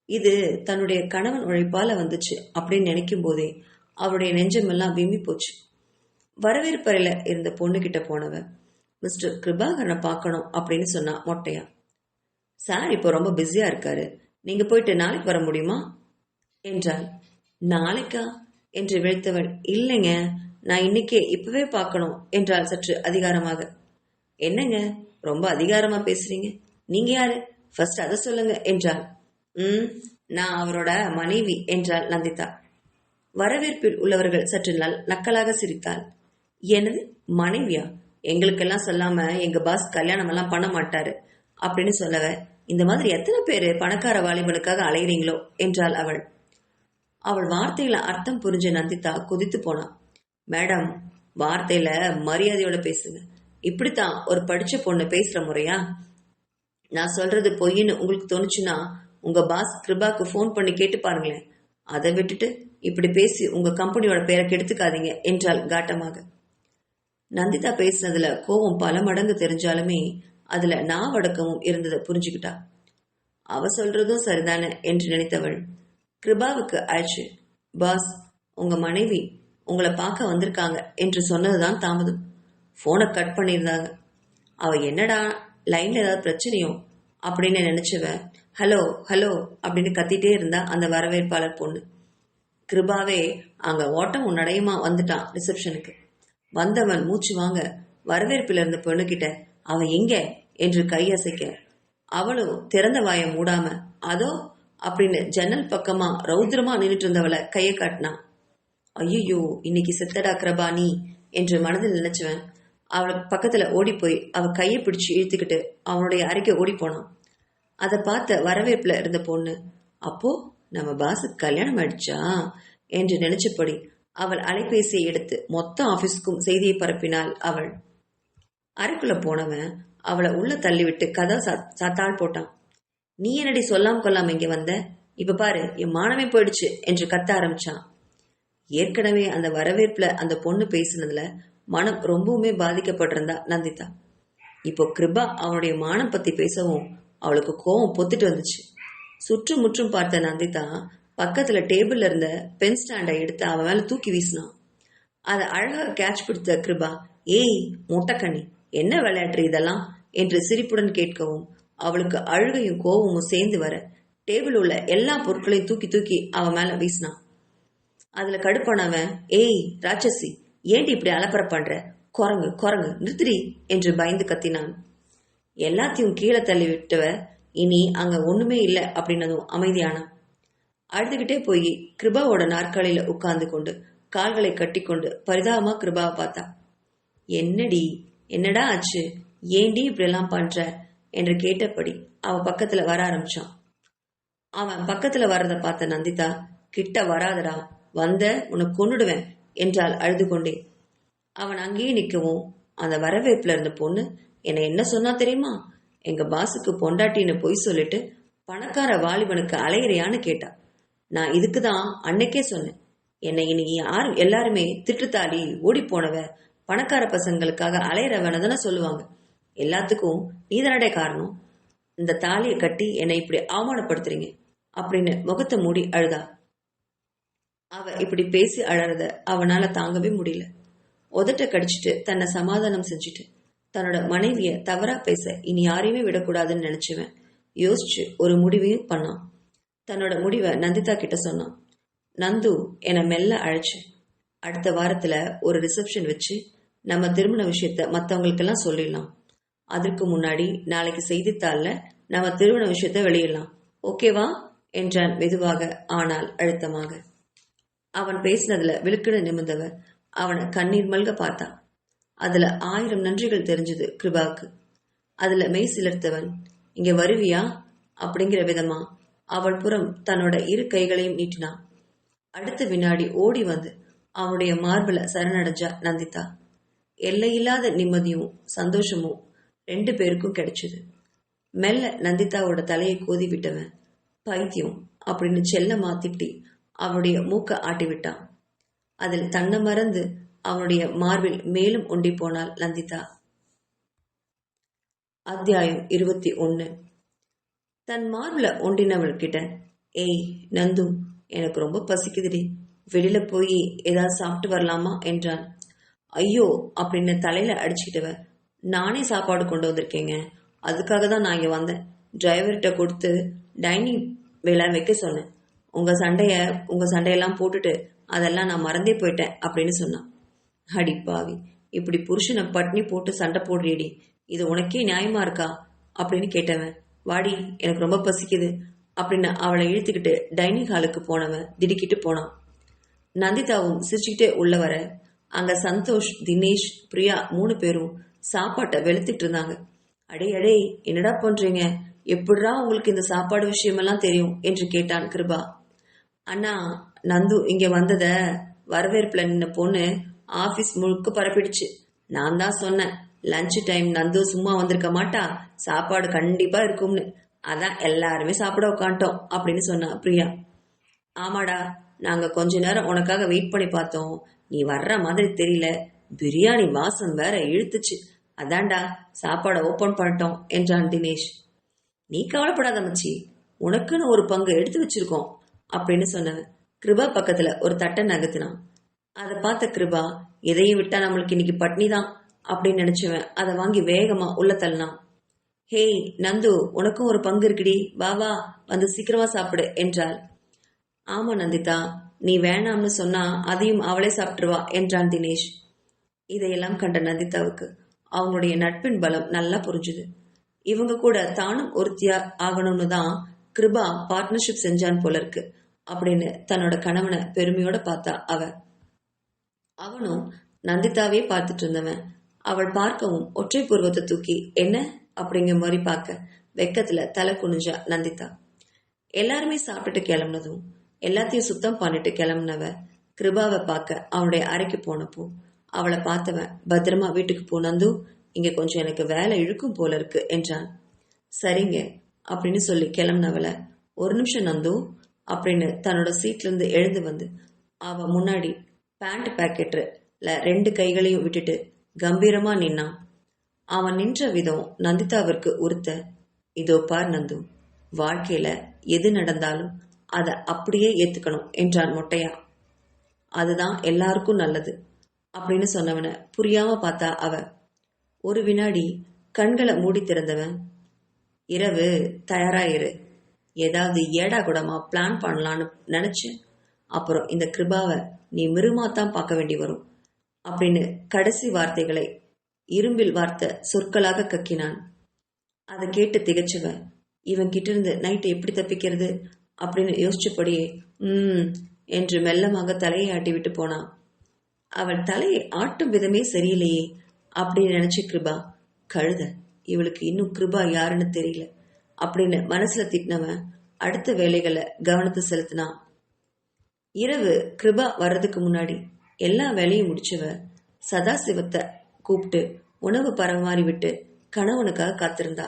இது தன்னுடைய கணவன் உழைப்பால வந்துச்சு அப்படின்னு நினைக்கும் போதே அவருடைய நெஞ்சமெல்லாம் விம்மி போச்சு. வரவேற்பறையில இருந்த பொண்ணு கிட்ட போனவ, மிஸ்டர் கிருபாகரனை பார்க்கணும் அப்படின்னு சொன்னா மொட்டையா. சார் இப்போ ரொம்ப பிஸியா இருக்காரு, நீங்க போயிட்டு நாளைக்கு வர முடியுமா என்றாள். நாளைக்கா என்று விழித்தவள், இல்லைங்க, நான் இன்னைக்கே இப்பவே பார்க்கணும் என்றாள் சற்று அதிகாரமாக. என்னங்க ரொம்ப அதிகாரமா பேசுறீங்க, நீங்க யாரு, ஃபர்ஸ்ட் அதை சொல்லுங்க என்றாள். நான் அவரோட மனைவி என்றாள் நந்திதா. வரவேற்பில் உள்ளவர்கள் சற்று நக்கலாக சிரித்தாள். எனது மனைவியா? எங்களுக்கெல்லாம் சொல்லாம எங்க பாஸ் கல்யாணம் எல்லாம் பண்ண மாட்டாரு அப்படின்னு சொல்லவ, இந்த மாதிரி எத்தனை பேரு பணக்கார வாலிபனுக்காக அலைகிறீங்களோ என்றாள் அவள். அவள் வார்த்தையில அர்த்தம் புரிஞ்ச நந்திதா குதித்து போனான். மேடம், வார்த்தையில மரியாதையோட பேசுங்க, இப்படித்தான் ஒரு படிச்ச பொண்ணு பேசுற முறையா? நான் சொல்றது பொய்ன்னு உங்களுக்கு தோணுச்சுன்னா உங்க பாஸ் கிருபாக்கு போன் பண்ணி கேட்டு பாருங்களேன். அதை விட்டுட்டு இப்படி பேசி உங்க கம்பெனியோட பேரை கெடுத்துக்காதீங்க என்றாள் காட்டமாக. நந்திதா பேசினதுல கோபம் பல மடங்கு தெரிஞ்சாலுமே அதுல நாவடக்கமும் இருந்ததை புரிஞ்சுக்கிட்டா. அவ சொல்றதும் சரிதானே என்று நினைத்தவள் கிருபாவுக்கு அழைச்சு, பாஸ், உங்க மனைவி உங்களை பார்க்க வந்திருக்காங்க என்று சொன்னதுதான் தாமதம். போனை கட் பண்ணியிருந்தாங்க. அவ என்னடா லைன்ல ஏதாவது பிரச்சனையோ அப்படின்னு நினைச்சவ ஹலோ ஹலோ அப்படின்னு கத்திட்டே இருந்தா அந்த வரவேற்பாளர் பொண்ணு. கிருபாவே அங்க ஓட்டம் உன்னடையுமா வந்துட்டான் ரிசப்ஷனுக்கு. வந்தவன் மூச்சு வாங்க வரவேற்பில் இருந்த பொண்ணுகிட்ட அவன் எங்க என்று கையசைக்க, அவளும் திறந்த வாயை மூடாம அதோ அப்படின்னு ஜன்னல் பக்கமா ரௌத்ரமா நின்றுட்டு இருந்தவளை கையை காட்டினான். ஐயோ, இன்னைக்கு செத்தடா கிருபா நீ என்று மனதில் நினைச்சவன் அவளுக்கு பக்கத்துல ஓடி போய் அவ கையை பிடிச்சு இழுத்துக்கிட்டு அவனுடைய அறைக்கு ஓடி போனான். அதை பார்த்த வரவேற்புல இருந்த பொண்ணு, அப்போ நம்ம பாசுக்கு கல்யாணம் ஆயிடுச்சா என்று நினைச்சபடி அவள் அலைபேசியை எடுத்து மொத்த ஆபீஸ்க்கும் செய்தியை பரப்பினாள். அவள் அறைக்குள்ள போனவன் அவளை உள்ள தள்ளிவிட்டு கதவை சாத்தாள் போட்டான். நீ என்னடி சொல்லாம கொல்லாம இங்க வந்த, இப்ப பாரு என் மானமே போயிடுச்சு என்று கத்த ஆரம்பிச்சான். ஏற்கனவே அந்த வரவேற்புல அந்த பொண்ணு பேசினதுல மனம் ரொம்பவுமே பாதிக்கப்பட்டிருந்தா நந்திதா. இப்போ கிருபா அவனுடைய மானம் பத்தி பேசவும் அவளுக்கு கோபம் பொத்துட்டு வந்துச்சு. சுற்றும் முற்றும் பார்த்த நந்திதா பக்கத்துல டேபிள்ல இருந்த பென் ஸ்டாண்டை எடுத்து அவன் மேல தூக்கி வீசினான். அதை அழகா கேட்ச் பிடித்த கிருபா, ஏய் முட்டைக்கண்ணி, என்ன விளையாட்டு இதெல்லாம் என்று சிரிப்புடன் கேட்கவும் அவளுக்கு அழுகையும் கோபமும் சேர்ந்து வர டேபிள் உள்ள எல்லா பொருட்களையும் தூக்கி தூக்கி அவன் மேல வீசினான். அதுல கடுப்பானவன், ஏய் ராட்சசி, ஏண்டி இப்படி அலப்பற பண்ற, குரங்கு குரங்கு நிறுத்திரி என்று பயந்து கத்தினான். எல்லாத்தையும் கீழே தள்ளி விட்டவ இனி அங்க ஒண்ணுமே இல்லை அப்படின்னதும் அமைதியானான். அழுதுகிட்டே போய் கிருபாவோட நாற்காலியில உட்கார்ந்து கொண்டு கால்களை கட்டி கொண்டு பரிதாபமா கிருபாவை பார்த்தா. என்னடா ஆச்சு, ஏண்டி இப்படி எல்லாம் பண்ற என்று கேட்டபடி அவ பக்கத்துல வர ஆரம்பிச்சான். அவன் பக்கத்துல வர்றத பார்த்த நந்திதா, கிட்ட வராதடா, வந்த உனக்கு கொன்னுடுவேன் என்றால் அழுது கொண்டே. அவன் அங்கேயே நிற்கவும் அந்த வரவேற்புல இருந்த பொண்ணு என்னை என்ன சொன்னா தெரியுமா, எங்க பாசுக்கு பொண்டாட்டின்னு பொய் சொல்லிட்டு பணக்கார வாலிபனுக்கு அலையிறியான்னு கேட்டா. நான் இதுக்குதான் அன்னைக்கே சொன்னேன், என்னை இன்னைக்கு எல்லாருமே திட்டுத்தாடி ஓடி போனவ பணக்கார பசங்களுக்காக அலையிறவன தானே சொல்லுவாங்க, எல்லாத்துக்கும் நீதானடே காரணம், இந்த தாலியை கட்டி என்னை இப்படி அவமானப்படுத்துறீங்க அப்படின்னு முகத்தை மூடி அழுதா. அவ இப்படி பேசி அழறத அவனால தாங்கவே முடியல. உதட்ட கடிச்சிட்டு தன்னை சமாதானம் செஞ்சுட்டு தன்னோட மனைவிய தவறா பேச இனி யாரையுமே விடக்கூடாதுன்னு நினைச்சுவன் யோசிச்சு ஒரு முடிவையும் பண்ணான். தன்னோட முடிவை நந்திதா கிட்ட சொன்னான். நந்து என்னை மெல்ல அழைச்சு அடுத்த வாரத்துல ஒரு ரிசப்ஷன் வச்சு நம்ம திருமண விஷயத்த மற்றவங்களுக்கெல்லாம் சொல்லிடலாம். அதற்கு முன்னாடி நாளைக்கு செய்தித்தாள்ல நம்ம திருமண விஷயத்த வெளியிடலாம், ஓகேவா என்றான் மெதுவாக, ஆனால் அழுத்தமாக. அவன் பேசினதுல விழுக்குன்னு நிமிர்ந்தவ அவனை கண்ணீர் மல்க பார்த்தா. அதுல 1000 நன்றிகள் தெரிஞ்சது கிருபாவுக்கு. அதுல மெய் சிலிர்த்தவன், இங்க வருவியா அப்படிங்கிற விதமா அவள் புறம் தன்னோட 2 கைகளையும் நீட்டினான். அடுத்த வினாடி ஓடி வந்து அவனுடைய மார்பில சரணடைஞ்சா நந்திதா. எல்லையில்லாத நிம்மதியும் சந்தோஷமும் 2 பேருக்கும் கிடைச்சது. மெல்ல நந்திதாவோட தலையை கோதி விட்டவன், பைத்தியம் அப்படின்னு செல்ல மாத்திட்டி அவனுடைய மூக்க ஆட்டி விட்டான். அதில் தன்னை மறந்து அவனுடைய மார்பில் மேலும் ஒண்டி போனாள் நந்திதா. அத்தியாயம் 21. தன் மார்பில ஒண்டினவள் கிட்ட, ஏய் நந்து, எனக்கு ரொம்ப பசிக்குதுடி, வெளியில போய் ஏதாவது சாப்பிட்டு வரலாமா என்றான். ஐயோ அப்படின்னு தலையில அடிச்சுக்கிட்டவ, நானே சாப்பாடு கொண்டு வந்திருக்கேங்க, அதுக்காக தான் நான் இங்க வந்தேன். டிரைவர்கிட்ட கொடுத்து டைனிங் வேலை வைக்க சொன்னேன். உங்க சண்டையெல்லாம் போட்டுட்டு அதெல்லாம் நான் மறந்தே போயிட்டேன் அப்படின்னு சொன்னான். அடி பாவி, இப்படி புருஷனை பட்னி போட்டு சண்டை போடுறியடி, இது உனக்கே நியாயமா இருக்கா அப்படின்னு கேட்டவன், வாடி எனக்கு ரொம்ப பசிக்குது அப்படின்னு அவளை இழுத்துக்கிட்டு டைனிங் ஹாலுக்கு போனவன் திடுக்கிட்டு போனான். நந்திதாவும் சிரிச்சுக்கிட்டே உள்ள வர அங்க சந்தோஷ், தினேஷ், பிரியா 3 பேரும் சாப்பாட்டை வெளுத்துட்டு இருந்தாங்க. அடே அடே, என்னடா பண்றீங்க, எப்படிடா உங்களுக்கு இந்த சாப்பாடு விஷயமெல்லாம் தெரியும் என்று கேட்டான் கிருபா. அண்ணா, நந்து இங்க வந்தத வரவேற்புல நின்ன பொண்ணு ஆபீஸ் முழுக்க பரப்பிடுச்சு. நான் தான் சொன்னேன், லஞ்ச் டைம் நந்து சும்மா வந்திருக்க மாட்டா, சாப்பாடு கண்டிப்பா இருக்கும்னு. அதான் எல்லாருமே சாப்பிட உட்காந்துட்டோம் அப்படின்னு சொன்னா பிரியா. ஆமாடா, நாங்க கொஞ்ச நேரம் உனக்காக வெயிட் பண்ணி பார்த்தோம், நீ வர்ற மாதிரி தெரியல, பிரியாணி வாசம் வேற இழுத்துச்சு, அதான்டா சாப்பாடை ஓபன் பண்ணிட்டோம் என்றான் தினேஷ். நீ கவலைப்படாத மச்சி, உனக்குன்னு ஒரு பங்கு எடுத்து வச்சிருக்கோம் அப்படின்னு சொன்னவன் கிருபா பக்கத்துல ஒரு தட்டை நகர்த்தினான். அதை பார்த்த கிருபா, எதையும் விட்டா நம்மளுக்கு இன்னைக்கு பட்னி தான் அப்படின்னு நினைச்சவன் அதை வாங்கி வேகமா உள்ள தள்ளினான். ஹேய் நந்து, உனக்கும் ஒரு பங்கு இருக்குடி, வா வா வந்து சீக்கிரமா சாப்பிடு என்றாள். ஆமா நந்திதா, நீ வேணாம்னு சொன்னா அதையும் அவளே சாப்பிட்டுருவா என்றான் தினேஷ். இதையெல்லாம் கண்ட நந்திதாவுக்கு அவனுடைய நட்பின் பலம் நல்லா புரிஞ்சுது. இவங்க கூட தானும் ஒருத்தியா ஆகணும்னு தான் கிருபா பார்ட்னர்ஷிப் செஞ்சான் போல இருக்கு அப்படின்னு தன்னோட கணவனை பெருமையோட பார்த்தா அவ. அவனும் நந்திதாவே பார்த்துட்டு இருந்தவன் அவள் பார்க்கவும் ஒற்றை பூர்வத்தை தூக்கி என்ன அப்படிங்கிற மாதிரி பார்க்க வெக்கத்துல தலை குனிஞ்சா நந்திதா. எல்லாருமே சாப்பிட்டுட்டு கிளம்புனதும் எல்லாத்தையும் சுத்தம் பண்ணிட்டு கிளம்புனவ கிருபாவை பார்க்க அவனுடைய அறைக்கு போனப்போ அவளை பார்த்தவன், பத்திரமா வீட்டுக்கு போ நந்து, இங்க கொஞ்சம் எனக்கு வேலை இழுக்கும் போல இருக்கு என்றான். சரிங்க அப்படின்னு சொல்லி கிளம்புனவள, ஒரு நிமிஷம் நந்து அப்படின்னு தன்னோட சீட்ல இருந்து எழுந்து வந்து அவ முன்னாடி பேண்ட் பாக்கெட்ல 2 கைகளையும் விட்டுட்டு கம்பீரமா நின்னான். அவன் நின்ற விதம் நந்திதாவிற்கு உறுத்த, இதோ பார் நந்து, வாழ்க்கையில எது நடந்தாலும் அதை அப்படியே ஏத்துக்கணும் என்றான் மொட்டையா. அதுதான் எல்லாருக்கும் நல்லது அப்படின்னு சொன்னவன புரியாம பார்த்தா அவ. ஒரு வினாடி கண்களை மூடி திறந்தவன், இரவு தயாராயிரு, ஏதாவது ஏடா கூடமா பிளான் பண்ணலான்னு நினைச்சேன், அப்புறம் இந்த கிருபாவை நீ மிருமாத்தான் பார்க்க வேண்டி வரும் அப்படின்னு கடைசி வார்த்தைகளை இரும்பில் வார்த்த சொற்களாக கக்கினான். அதை கேட்டு திகச்சவன், இவன் கிட்ட இருந்து நைட்டு எப்படி தப்பிக்கிறது அப்படின்னு யோசிச்சபடியே என்று மெல்லமாக தலையை ஆட்டி விட்டு போனான். அவள் தலையை ஆட்டும் விதமே சரியில்லையே அப்படின்னு நினைச்சு கிருபா, கழுத, இவளுக்கு இன்னும் கிருபா யாருன்னு தெரியல அப்படின்னு மனசுல திட்டினவன் அடுத்த வேலைகளை கவனத்தை செலுத்தினான். இரவு கிருபா வர்றதுக்கு முன்னாடி எல்லா வேலையும் முடிச்சவ சதாசிவத்தை கூப்பிட்டு உணவு பரமாறி விட்டு கணவனுக்காக காத்திருந்தா.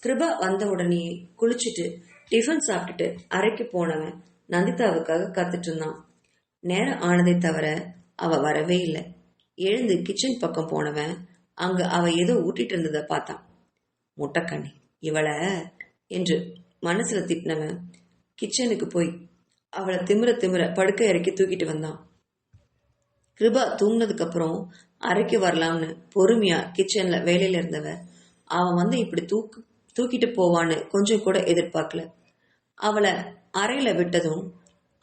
கிருபா வந்த உடனே குளிச்சுட்டு டிஃபன் சாப்பிட்டுட்டு அறைக்கு போனவன் நந்திதாவுக்காக காத்துட்டு இருந்தான். நேரம் ஆனதை தவிர அவ வரவே இல்லை. எழுந்து கிச்சன் பக்கம் போனவன் அங்க அவ ஏதோ ஊட்டிட்டு இருந்ததை பார்த்தான். முட்டைக்கண்ணி இவளை என்று மனசுல திட்டினவன் கிச்சனுக்கு போய் அவளை திமிர படுக்கை இறக்கி தூக்கிட்டு வந்தான். கிருபா தூங்கினதுக்கு அப்புறம் அறைக்கு வரலாம்னு பொறுமையா கிச்சன்ல வேலையில இருந்தவ அவன் வந்து இப்படி தூக்கிட்டு போவான்னு கொஞ்சம் கூட எதிர்பார்க்கல. அவளை அறையில விட்டதும்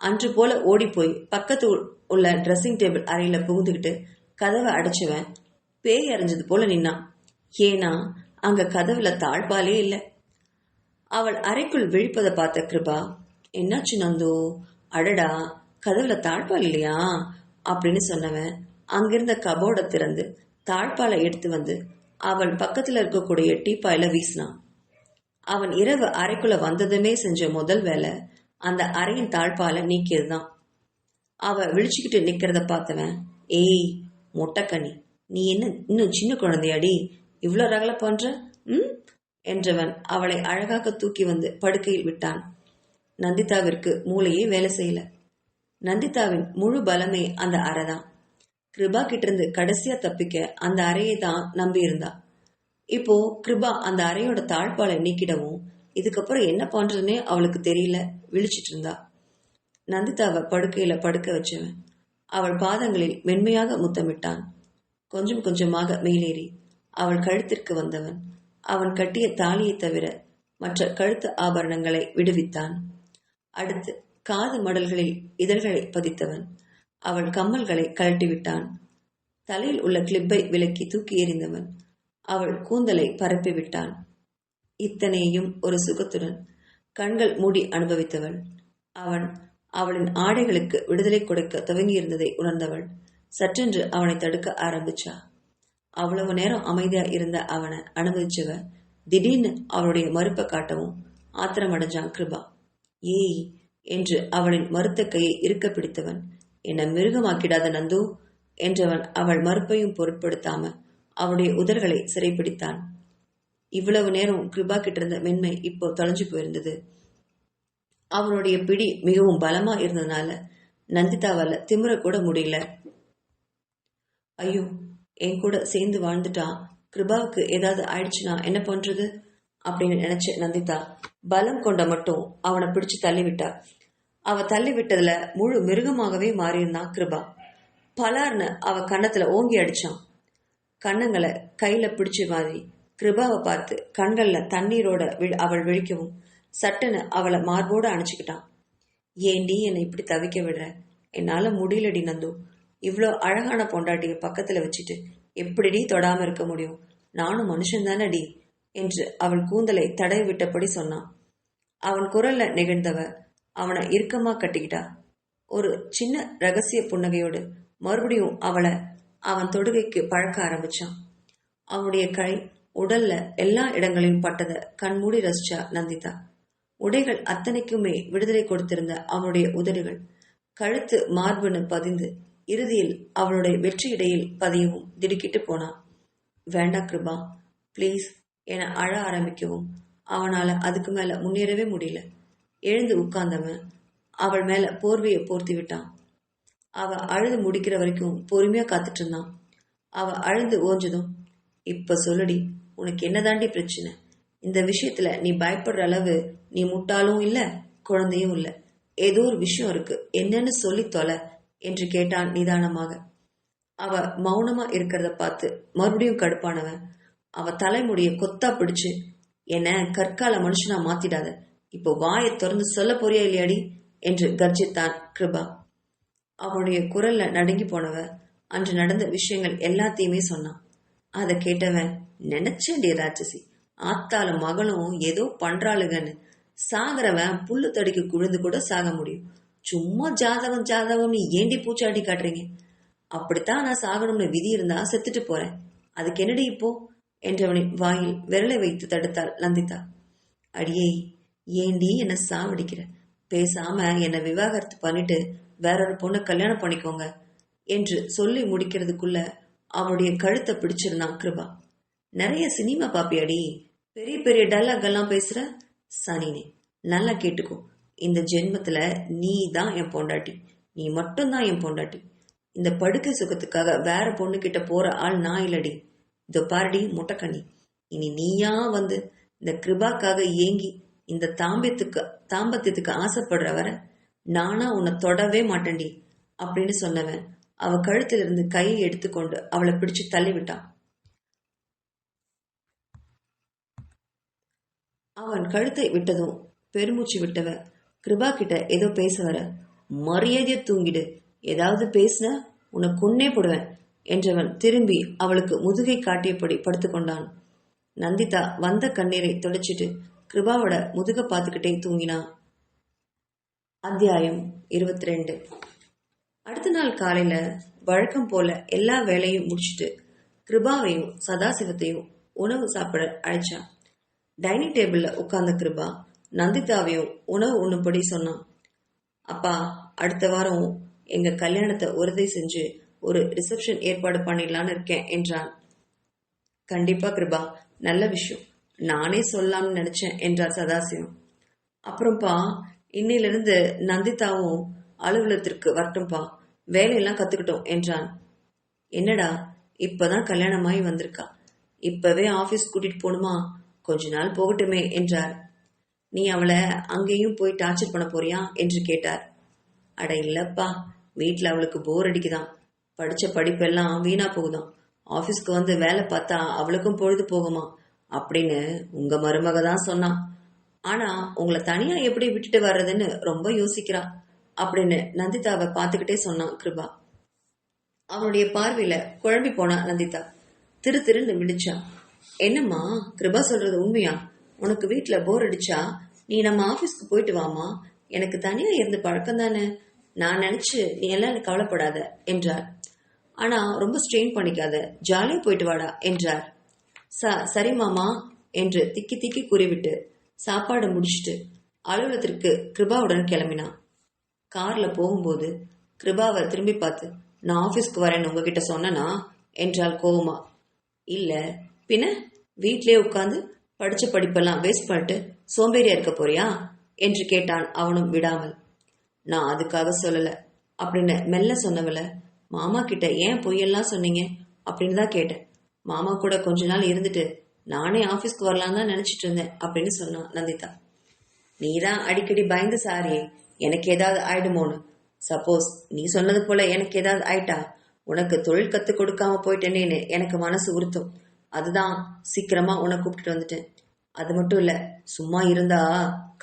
அன்று போல ஓடி போய் பக்கத்து உள்ள ட்ரெஸ்ஸிங் டேபிள் அறையில புகுந்துகிட்டு கதவை அடைச்சவன் பேய் அரைஞ்சது போல நின்னான். ஏன்னா அங்க கதவுல தாழ்பாலே இல்லை. அவள் அறைக்குள் விழிப்பதை பார்த்த கிருபா, என்னாச்சு நந்து? அடடா, கதவுல தாழ்பால் இல்லையா அப்படின்னு சொன்னவன் அங்கிருந்த கபோர்டை திறந்து தாழ்பாலை எடுத்து வந்து அவள் பக்கத்துல இருக்கக்கூடிய டீப்பாயில வீசினான். அவன் இரவு அறைக்குள்ள வந்ததுமே செஞ்ச முதல் வேலை அந்த அறையின் தாழ்பாலை நீக்கியதுதான். அவ விழிச்சுக்கிட்டு நிக்கிறத பார்த்தவன், ஏய் மொட்டைக்கனி, நீ என்ன இன்னும் சின்ன குழந்தையாடி, இவ்வளோ ரகலை பண்ற? ம் என்றவன் அவளை அழகாக தூக்கி வந்து படுக்கையில் விட்டான். நந்திதாவிற்கு மூளையே வேலை செய்யல. நந்திதாவின் முழு பலமே அந்த அறைதான். கிருபா கிட்ட இருந்து கடைசியா தப்பிக்க அந்த அறையை தான் நம்பி இருந்தா. இப்போ கிருபா அந்த அறையோட தாழ்பாலை நீக்கிடவும் இதுக்கப்புறம் என்ன பண்றதுன்னே அவளுக்கு தெரியல. விழிச்சிட்டு இருந்தா. நந்திதாவை படுக்கையில படுக்க வச்சவன் அவள் பாதங்களில் மென்மையாக முத்தமிட்டான். கொஞ்சம் கொஞ்சமாக மேலேறி அவள் கழுத்திற்கு வந்தவன் அவன் கட்டிய தாலியை தவிர மற்ற கழுத்து ஆபரணங்களை விடுவித்தான். அடுத்து காது மடல்களில் இதழ்களை பதித்தவன் அவள் கம்மல்களை கழட்டிவிட்டான். தலையில் உள்ள கிளிப்பை விலக்கி தூக்கி எறிந்தவன் அவள் கூந்தலை பரப்பிவிட்டான். இத்தனையும் ஒரு சுகத்துடன் கண்கள் மூடி அனுபவித்தவள். அவன் அவளின் ஆடைகளுக்கு விடுதலை கொடுக்க துவங்கியிருந்ததை உணர்ந்தவள் சற்றென்று அவனை தடுக்க ஆரம்பிச்சா. அவ்வளவு நேரம் அமைதியா இருந்த அவனை அனுமதிச்சவ திடீர்னு அவளுடைய மறுப்பை காட்டவும் ஆத்திரமடைஞ்சான் கிருபா. ஏய் என்று அவளின் மறுத்த கையை இருக்க பிடித்தவன், என்னை மிருகமாக்கிடாத நந்து என்றவன் அவள் மறுப்பையும் பொருட்படுத்தாம அவளுடைய உதர்களை சிறைப்பிடித்தான். இவ்வளவு நேரம் கிருபா கிட்ட இருந்த மென்மை இப்போ தொலைஞ்சு போயிருந்தது. அவனுடைய பிடி மிகவும் பலமா இருந்ததுனால நந்திதாவால திமிர கூட முடியல. ஐயோ, என் கூட சேர்ந்து வாழ்ந்துட்டா கிருபாவுக்கு ஏதாவது ஆயிடுச்சுன்னா என்ன பண்றது அப்படின்னு நினைச்ச நந்திதா பலம் கொண்ட மட்டும் அவனை பிடிச்சு தள்ளிவிட்டா. அவ தள்ளி விட்டதுல முழு மிருகமாகவே மாறியிருந்தான் கிருபா. பலார்னு அவ கன்னத்துல ஓங்கி அடிச்சான். கண்ணங்களை கையில பிடிச்ச மாதிரி கிருபாவை பார்த்து கண்கள்ல தண்ணீரோட அவள் விழிக்கவும் சட்டுன்னு அவளை மார்போட அணைச்சுக்கிட்டான். ஏண்டி என்னை இப்படி தவிக்க விடுற? என்னால முடியலடி நந்து. இவ்வளோ அழகான பொண்டாட்டிய பக்கத்துல வச்சுட்டு எப்படிடி தொடாம இருக்க முடியும்? நானும் மனுஷன் தானடி என்று அவள் கூந்தலை தடவி விட்டபடி சொன்னான். அவன் குரல்ல நெகிழ்ந்தவ அவனை இறுக்கமா கட்டிக்கிட்டா. ஒரு சின்ன ரகசிய புன்னகையோடு மறுபடியும் அவளை அவன் தொடுகைக்கு பழக்க ஆரம்பிச்சான். அவனுடைய கை உடல்ல எல்லா இடங்களையும் பட்டதை கண்மூடி ரசிச்சா நந்திதா. உடைகள் அத்தனைக்குமே விடுதலை கொடுத்திருந்த அவனுடைய உதடுகள் கழுத்து மார்புன்னு பதிந்து இறுதியில் அவளுடைய வெற்றி இடையில் பதியவும் திடுக்கிட்டு போனான். வேண்டா கிருபா, பிளீஸ் என அழ ஆரம்பிக்கவும் அவனால அதுக்கு மேல முன்னேறவே முடியல. எழுந்து உட்கார்ந்தவன் அவள் மேல போர்வையை போர்த்தி விட்டான். அவ அழுது முடிக்கிற வரைக்கும் பொறுமையா காத்துட்டு இருந்தான். அவ அழுது ஓஞ்சதும், இப்ப சொல்லுடி, உனக்கு என்னதாண்டி பிரச்சனை? இந்த விஷயத்துல நீ பயப்படுற அளவு நீ முட்டாளும் இல்ல குழந்தையும் இல்ல. ஏதோ ஒரு விஷயம் இருக்கு, என்னன்னு சொல்லி தொலை என்று கேட்டான் நிதானமாக. அவ மௌனமா இருக்கிறத பார்த்து மறுபடியும் கடுப்பானவன் அவ தலைமுடிய கொத்தா பிடிச்சு, என்ன கற்கால மனுஷனா மாத்திடாத, இப்போ வாயை திறந்து சொல்ல போறியா இல்லையாடி என்று கர்ஜித்தான் கிருபா. அவனுடைய குரல்ல நடுங்கி போனவ அன்று நடந்த விஷயங்கள் எல்லாத்தையுமே சொன்னான். அதை கேட்டவன், நினைச்சேன்டி ராட்சசி, ஆத்தாலும் மகளும் ஏதோ பண்றாளுகன்னு. சாகிறவன் புல்லு தடிக்கு குழுந்து கூட சாக முடியும். சும்மா ஜாதகம் ஜாதகம் நீ ஏண்டி பூச்சாடி காட்டுறீங்க? அப்படித்தான் நான் சாகணும்னு விதி இருந்தா செத்துட்டு போறேன், அதுக்கு என்னடி இப்போ என்றவனின் வாயில் விரலை வைத்து தடுத்தாள் நந்திதா. அடியே, ஏண்டி என்ன சாவடிக்கிற? பேசாம என்னை விவாகரத்து பண்ணிட்டு வேறொரு பொண்ணை கல்யாணம் பண்ணிக்கோங்க என்று சொல்லி முடிக்கிறதுக்குள்ள அவனுடைய கழுத்தை பிடிச்சிருந்தான் கிருபா. நிறைய சினிமா பாப்பியாடி, பெரிய பெரிய டல்லாகெல்லாம் பேசுற சனினே. நல்லா கேட்டுக்கோ, இந்த ஜென்மத்துல நீ தான் என் பொண்டாட்டி, நீ மட்டும்தான் என் பொண்டாட்டி. இந்த படுக்கை சுகத்துக்காக வேற பொண்ணு கிட்ட போற ஆள் நான் இல்லடி. இதோ பாரடி முட்டைக்கண்ணி, இனி நீயா வந்து இந்த கிருபாக்காக ஏங்கி இந்த தாம்பத்தியத்துக்கு ஆசைப்படுற வர நானா உன்னை தொடவே மாட்டேன்டி அப்படின்னு சொன்னவன் அவ கழுத்திலிருந்து கையை எடுத்துக்கொண்டு அவளை பிடிச்சு தள்ளி விட்டான். அவன் கழுத்தை விட்டதும் பெருமூச்சு விட்டவ கிருபா கிட்ட ஏதோ பேச வர, மரியாதைய தூங்கிடு, ஏதாவது பேசின உன்னை கொன்னே போடுவேன் என்றவன் திரும்பி அவளுக்கு முதுகை காட்டியபடி படுத்துக்கொண்டான். நந்திதா வந்த கண்ணீரை துடைச்சிட்டு கிருபாவோட முதுக பார்த்துக்கிட்டே தூங்கினா. அத்தியாயம் 22. அடுத்த நாள் காலையில வழக்கம் போல எல்லா வேலையும் முடிச்சுட்டு கிருபாவையும் சதாசிவத்தையும் உணவு சாப்பிட அழைச்சான். டைனிங் டேபிள்ல உட்கார்ந்த கிருபா நந்திதாவையும் உணவு உண்ணும்படி சொன்னான். அப்பா, அடுத்த வாரம் எங்க கல்யாணத்தை உறுதி செஞ்சு ஒரு ரிசப்ஷன் ஏற்பாடு பண்ணிடலான்னு இருக்கேன் என்றான். கண்டிப்பா கிருபா, நல்ல விஷயம், நானே சொல்லலாம்னு நினைச்சேன் என்றார் சதாசிவம். அப்புறம்பா, இன்னையிலிருந்து நந்திதாவும் அலுவலகத்திற்கு வரட்டும்பா, வேலையெல்லாம் கத்துக்கிட்டோம் என்றான். என்னடா, இப்பதான் கல்யாணமாயி வந்திருக்கா, இப்பவே ஆபீஸ் கூட்டிட்டு போகணுமா? கொஞ்ச நாள் போகட்டுமே என்றார். நீ அவளை அங்கேயும் போய் டார்ச்சர் பண்ண போறியா என்று கேட்டார். அட இல்லப்பா, வீட்டுல அவளுக்கு போர் அடிக்குதான், படிச்ச படிப்பெல்லாம் வீணா போகுதாம், ஆபீஸ்க்கு வந்து வேலை பார்த்தா அவளுக்கும் பொழுது போகுமா அப்படின்னு உங்க மருமக தான் சொன்னான். ஆனா உங்களை தனியா எப்படி விட்டுட்டு வர்றதுன்னு ரொம்ப யோசிக்கிறா அப்படின்னு நந்திதாவை பார்த்துக்கிட்டே சொன்னான் கிருபா. அவனுடைய பார்வையில குழம்பி போனா நந்திதா. திரு திருன்னு விழிச்சா. என்னம்மா, கிருபா சொல்றது உண்மையா? உனக்கு வீட்டுல போர் அடிச்சா நீ நம்ம ஆபீஸ்க்கு போயிட்டு வாமா, எனக்கு தனியா இருந்து பழக்கம் தானே, நான் நினைச்சு நீ எல்லாம் கவலைப்படாத என்றார். ஆனா ரொம்ப ஸ்ட்ரெயின் பண்ணிக்காத, ஜாலியா போயிட்டு வாடா என்றார். சரி மாமா என்று திக்கி திக்கி கூறிவிட்டு சாப்பாடு முடிச்சுட்டு அலுவலகத்திற்கு கிருபாவுடன் கிளம்பினான். கார்ல போகும்போது கிருபாவை திரும்பி பார்த்து, நான் ஆபீஸ்க்கு வரேன்னு உங்ககிட்ட சொன்னனா என்றால் கோவமா. இல்ல பின்ன, வீட்லயே உட்கார்ந்து படிச்ச படிப்பெல்லாம் வேஸ்ட் பண்ணிட்டு சோம்பேறியா இருக்க போறியா என்று கேட்டான் அவனும் விடாமல். நான் அதுக்காக சொல்லல அப்படின்னு மெல்ல சொன்னவள, மாமா கிட்ட ஏன் பொய்யெல்லாம் சொன்னீங்க அப்படின்னு தான் கேட்டேன். மாமா கூட கொஞ்ச நாள் இருந்துட்டு நானே ஆபீஸ்க்கு வரலாம் தான் நினைச்சிட்டு இருந்தேன் அப்படின்னு சொன்னான் நந்திதா. நீதான் அடிக்கடி பயந்து சாரியே, எனக்கு ஏதாவது ஆயிடுமோன்னு. சப்போஸ் நீ சொன்னது போல எனக்கு ஏதாவது ஆயிட்டா உனக்கு தொழில் கத்து கொடுக்காம போயிட்டேனேன்னு எனக்கு மனசு உறுத்தும். அதுதான் சீக்கிரமா உன்னை கூப்பிட்டு வந்துட்டேன். அது மட்டும் இல்ல, சும்மா இருந்தா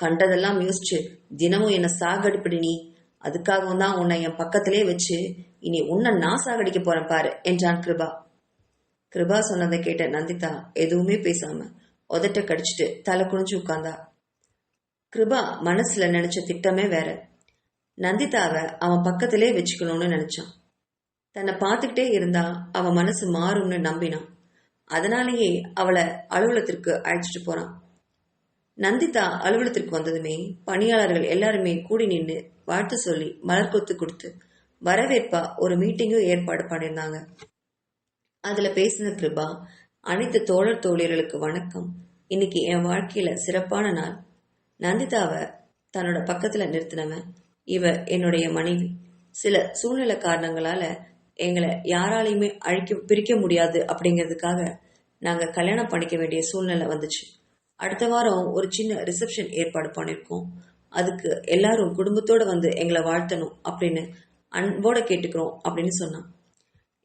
கண்டதெல்லாம் யோசிச்சு தினமும் என்ன சாகடிப்படி நீ, அதுக்காகவும் தான் உன்னை என் பக்கத்திலே வச்சு இனி உன்னை நான் சாகடிக்க போறேன் பாரு என்றான் கிருபா. கிருபா சொன்னதை கேட்ட நந்திதா எதுவுமே பேசாம உதட்ட கடிச்சிட்டு தலை குனிஞ்சு உட்கார்ந்தா. கிருபா மனசுல நினைச்ச திட்டமே வேற. நந்திதாவை அவன் பக்கத்திலே வச்சுக்கணும்னு நினைச்சான். தன்னை பார்த்துக்கிட்டே இருந்தா அவன் மனசு மாறும்னு நம்பினான். அதனாலேயே அவளை அலுவலகத்திற்கு அழைச்சிட்டு போறான். நந்திதா அலுவலகத்திற்கு வந்ததுமே பணியாளர்கள் எல்லாருமே கூடி நின்று வாழ்த்து சொல்லி மலர் கொத்து கொடுத்து வரவேற்பா ஒரு மீட்டிங்கும் ஏற்பாடு பண்ணியிருந்தாங்க. அதுல பேசின கிருபா, அனைத்து தோழர் தோழியர்களுக்கு வணக்கம், இன்னைக்கு என் வாழ்க்கையில சிறப்பான நாள். நந்திதாவை தன்னோட பக்கத்துல நிறுத்தினவன் இவ என்னுடைய மனைவி. சில சூழ்நிலை காரணங்களால எங்களை யாராலையுமே பிரிக்க முடியாது அப்படிங்கிறதுக்காக நாங்க கல்யாணம் பண்ணிக்க வேண்டிய சூழ்நிலை வந்துச்சு. அடுத்த வாரம் ஒரு சின்ன ரிசப்ஷன் ஏற்பாடு பண்ணிருக்கோம், அதுக்கு எல்லாரும் குடும்பத்தோட வந்து எங்களை வாழ்த்தணும் அப்படின்னு அன்போட கேட்டுக்கிறோம் அப்படின்னு சொன்னான்.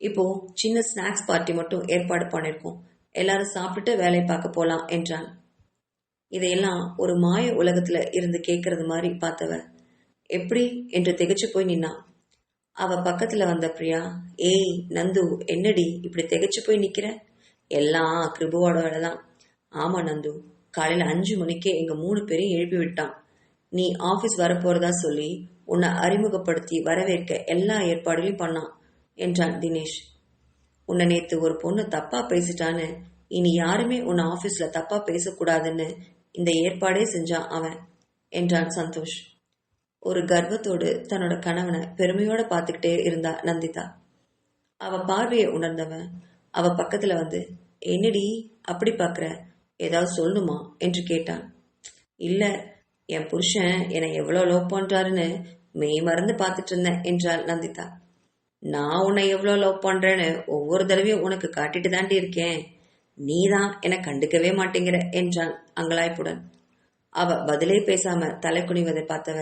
இப்போ சின்ன ஸ்நாக்ஸ் பார்ட்டி மட்டும் ஏற்பாடு பண்ணிருக்கோம், எல்லாரும் சாப்பிட்டுட்டு வேலை பார்க்க போலாம் என்றான். இதையெல்லாம் ஒரு மாய உலகத்துல இருந்து கேட்கறது மாதிரி பார்த்தவ எப்படி என்று திகைச்சு போய் நின்னான். அவ பக்கத்துல வந்த பிரியா, ஏய் நந்து, என்னடி இப்படி திகைச்சு போய் நிக்கிற? எல்லாம் கிருபுவோட வேலைதான். ஆமா நந்து, காலையில 5 மணிக்கே எங்க 3 பேரையும் எழுப்பி விட்டான். நீ ஆபீஸ் வரப்போறதா சொல்லி உன்னை அறிமுகப்படுத்தி வரவேற்க எல்லா ஏற்பாடுகளையும் பண்ணான் என்றான் தினேஷ். உன்னை நேத்து ஒரு பொண்ணு தப்பா பேசிட்டான்னு இனி யாருமே உன்னை ஆபீஸ்ல தப்பா பேசக்கூடாதுன்னு இந்த ஏற்பாடே செஞ்சான் அவன் என்றான் சந்தோஷ். ஒரு கர்வத்தோடு தன்னோட கணவனை பெருமையோட பார்த்துக்கிட்டே இருந்தா நந்திதா. அவ பார்வையை உணர்ந்தவன் அவ பக்கத்துல வந்து, என்னடி அப்படி பாக்குற, ஏதாவது சொல்லணுமா என்று கேட்டான். இல்ல, என் புருஷன் என்னை எவ்வளவு லவ் பண்றாருன்னு மெய் மறந்து பார்த்துட்டு இருந்தேன் என்றாள் நந்திதா. நான் உன்னை எவ்வளவு லவ் பண்றேன்னு ஒவ்வொரு தடவையும் உனக்கு காட்டிட்டு தாண்டி இருக்கேன், நீதான் என்னை கண்டுக்கவே மாட்டேங்கிற என்றான் அங்கலாய்ப்புடன். அவ பதிலே பேசாம தலை குனிவதை பார்த்தவ,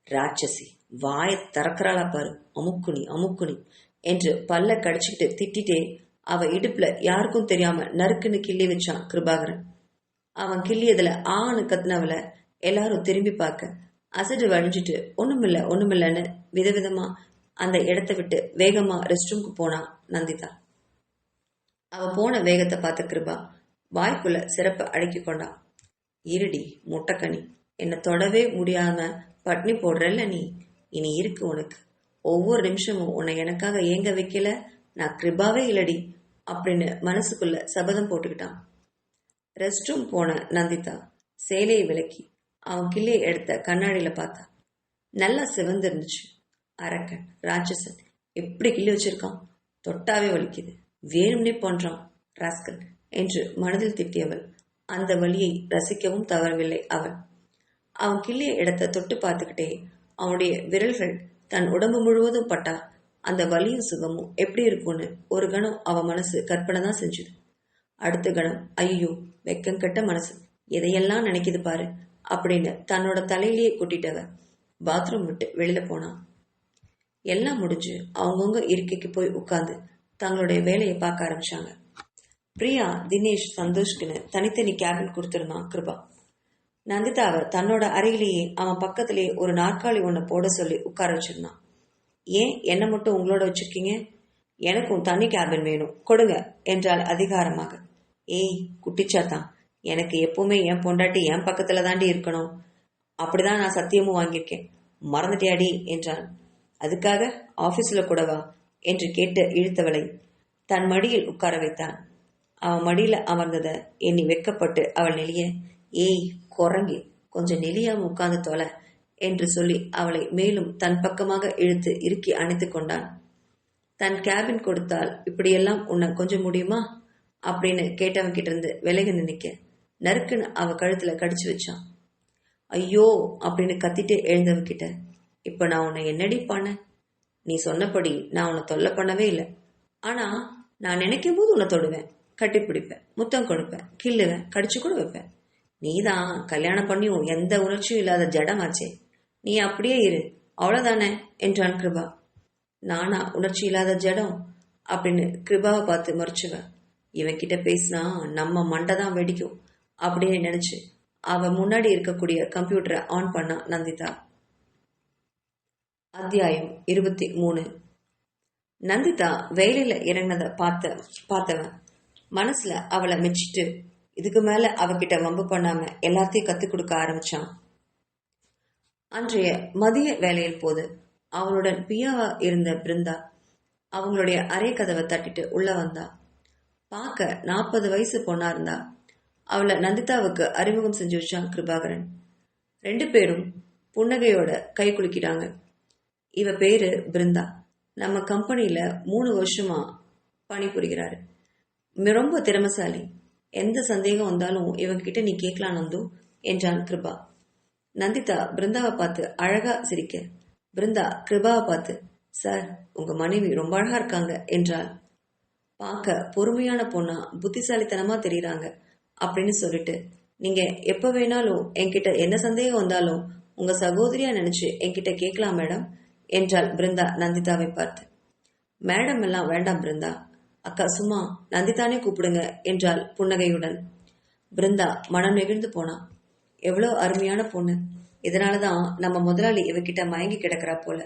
ராட்சசி, வாயை திறக்கிறாளா பாரு, அமுக்குனி அமுக்குனி என்று பல்ல கடிச்சுக்கிட்டு திட்டிட்டே அவ இடுப்புல யாருக்கும் தெரியாம நறுக்குன்னு கிள்ளி வச்சான் கிருபாகரன். அவன் கிள்ளியதுல ஆணு கத்துனவள எல்லாரும் திரும்பி பார்க்க அசடு வழிஞ்சிட்டு ஒண்ணுமில்லன்னு விதவிதமா அந்த இடத்தை விட்டு வேகமா ரெஸ்ட் ரூம்க்கு போனா நந்திதா. அவ போன வேகத்தை பார்த்த கிருபா வாய்க்குள்ள சிறப்ப அடக்கி கொண்டான். இருடி முட்டைக்கனி, என்னை தொடவே முடியாம பட்னி போடுறல்ல நீ. இனி இருக்கு உனக்கு. ஒவ்வொரு நிமிஷமும் உன்னை எனக்காக ஏங்க வைக்கல நான் கிருபாவே இல்லடி அப்படின்னு மனசுக்குள்ள சபதம் போட்டுக்கிட்டான். ரெஸ்ட் ரூம் போன நந்திதா சேலையை விலக்கி அவன் கிள்ளையை எடுத்த கண்ணாடியில பார்த்தா. நல்லா சிவந்திருந்துச்சு. அரக்கன் ராட்சசன் எப்படி கிள்ளி வச்சிருக்கான், தொட்டாவே வலிக்குது, வேணும்னே போன்றான் ராஸ்கல் என்று மனதில் திட்டியவள் அந்த வலியை ரசிக்கவும் தவறவில்லை. அவன் கிள்ளிய இடத்தை தொட்டு பார்த்துக்கிட்டே அவனுடைய விரல்கள் தன் உடம்பு முழுவதும் பட்டா அந்த வலியும் சுகமும் எப்படி இருக்கும்னு ஒரு கணம் அவன் மனசு கற்பனை தான் செஞ்சுது. அடுத்த கணம் ஐயோ வெக்கங்கட்ட மனசு எதையெல்லாம் நினைக்குது பாரு அப்படின்னு தன்னோட தலையிலேயே கூட்டிட்டவ பாத்ரூம் விட்டு வெளியில போனான். எல்லாம் முடிஞ்சு அவங்கவுங்க இருக்கைக்கு போய் உட்கார்ந்து தங்களுடைய வேலையை பார்க்க ஆரம்பிச்சாங்க. பிரியா, தினேஷ், சந்தோஷ்குன்னு தனித்தனி கேபின் கொடுத்துருந்தான் கிருபா. நந்திதாவை தன்னோட அறையிலேயே அவன் பக்கத்திலேயே ஒரு நாற்காலி ஒன்றை போட சொல்லி உட்கார வச்சிருந்தான். ஏன் என்ன மட்டும் உங்களோட வச்சிருக்கீங்க? எனக்கும் தனி கேபின் வேணும், கொடுங்க என்றாள் அதிகாரமாக. ஏய் குட்டிச்சாத்தான், எனக்கு எப்பவுமே என் பொண்டாட்டி என் பக்கத்துல தாண்டி இருக்கணும், அப்படிதான் நான் சத்தியமும் வாங்கியிருக்கேன், மறந்துட்டியாடி என்றான். அதுக்காக ஆபீஸ்ல கூடவா என்று கேட்டு இழுத்தவளை தன் மடியில் உட்கார வைத்தான். அவன் மடியில அமர்ந்தத எண்ணி வெக்கப்பட்டு அவள் நெளிய, ஏய் குரங்கி, கொஞ்சம் நெளியாம உட்கார்ந்து தொலை என்று சொல்லி அவளை மேலும் தன் பக்கமாக இழுத்து இறுக்கி அணைத்து கொண்டான். தன் கேபின் கொடுத்தால் இப்படியெல்லாம் உன்னை கொஞ்சம் முடியுமா அப்படின்னு கேட்டவன் கிட்ட இருந்து விலகி நினைக்க நறுக்குன்னு அவ கழுத்துல கடிச்சு வச்சான். ஐயோ அப்படின்னு கத்திட்டே எழுந்தவகிட்ட, இப்ப நான் உன்னை என்னடி பண்ண? நீ சொன்னபடி நான் உன்னை தொல்லை பண்ணவே இல்லை. ஆனா நான் நினைக்கும் போது உன்னை தொடுவேன், கட்டிப்பிடிப்பேன், முத்தம் கொடுப்பேன், கிள்ளுவேன், கடிச்சு கூட வைப்பேன். நீதான் கல்யாணம் பண்ணியும் எந்த உணர்ச்சியும் இல்லாத ஜடமாச்சே, நீ அப்படியே இரு அவ்வளவுதானே என்றான் கிருபா. நானா உணர்ச்சி இல்லாத ஜடம் அப்படின்னு கிருபாவை பார்த்து மறைச்சுவ. இவன் கிட்ட பேசினா நம்ம மண்டை தான் வெடிக்கும் அப்படின்னு நினைச்சு அவ முன்னாடி இருக்கக்கூடிய கம்ப்யூட்டரை ஆன் பண்ணா நந்திதா. அத்தியாயம் 23. நந்திதா வேலையில இறங்கினத பார்த்தவன் மனசுல அவளை மெச்சிட்டு இதுக்கு மேல அவகிட்ட வம்பு பண்ணாம எல்லாத்தையும் கத்துக் கொடுக்க ஆரம்பிச்சான். அன்றைய மதிய வேலையில் போது அவளுடன் பியாவா இருந்த பிருந்தா அவங்களுடைய அறை கதவை தட்டிட்டு உள்ள வந்தா. பார்க்க 40 வயசு பொண்ணா இருந்தா. அவளை நந்திதாவுக்கு அறிமுகம் செஞ்சு வச்சான் கிருபாகரன். 2 பேரும் புன்னகையோட கை குலுக்கிட்டாங்க. இவ பேரு பிருந்தா, நம்ம கம்பெனியில 3 வருஷமா பணிபுரிகிறாரு. ரொம்ப திறமசாலி, எந்த சந்தேகம் வந்தாலும் இவங்க கிட்ட நீ கேட்கலாம் நந்து என்றான் கிருபா. நந்திதா பிருந்தாவை பார்த்து அழகா சிரிக்க, பிருந்தா கிருபாவை பார்த்து, சார் உங்க மனைவி ரொம்ப அழகா இருக்காங்க என்றாள். பார்க்க பொறுமையான பொண்ணா புத்திசாலித்தனமா தெரியுறாங்க அப்படின்னு சொல்லிட்டு, நீங்க எப்ப வேணாலும் என்கிட்ட என்ன சந்தேகம் வந்தாலும் உங்க சகோதரியா நினைச்சு என்கிட்ட கேட்கலாம் மேடம் என்றாள் பிருந்தா நந்திதாவை பார்த்து. மேடம் எல்லாம் வேண்டாம் பிருந்தா, அக்கா சும்மா நந்திதானே கூப்பிடுங்க என்றாள் புன்னகையுடன். பிருந்தா மனம் நெகிழ்ந்து போனா. எவ்வளோ அருமையான பொண்ணு, இதனாலதான் நம்ம முதலாளி இவகிட்ட மயங்கி கிடக்கிறா போல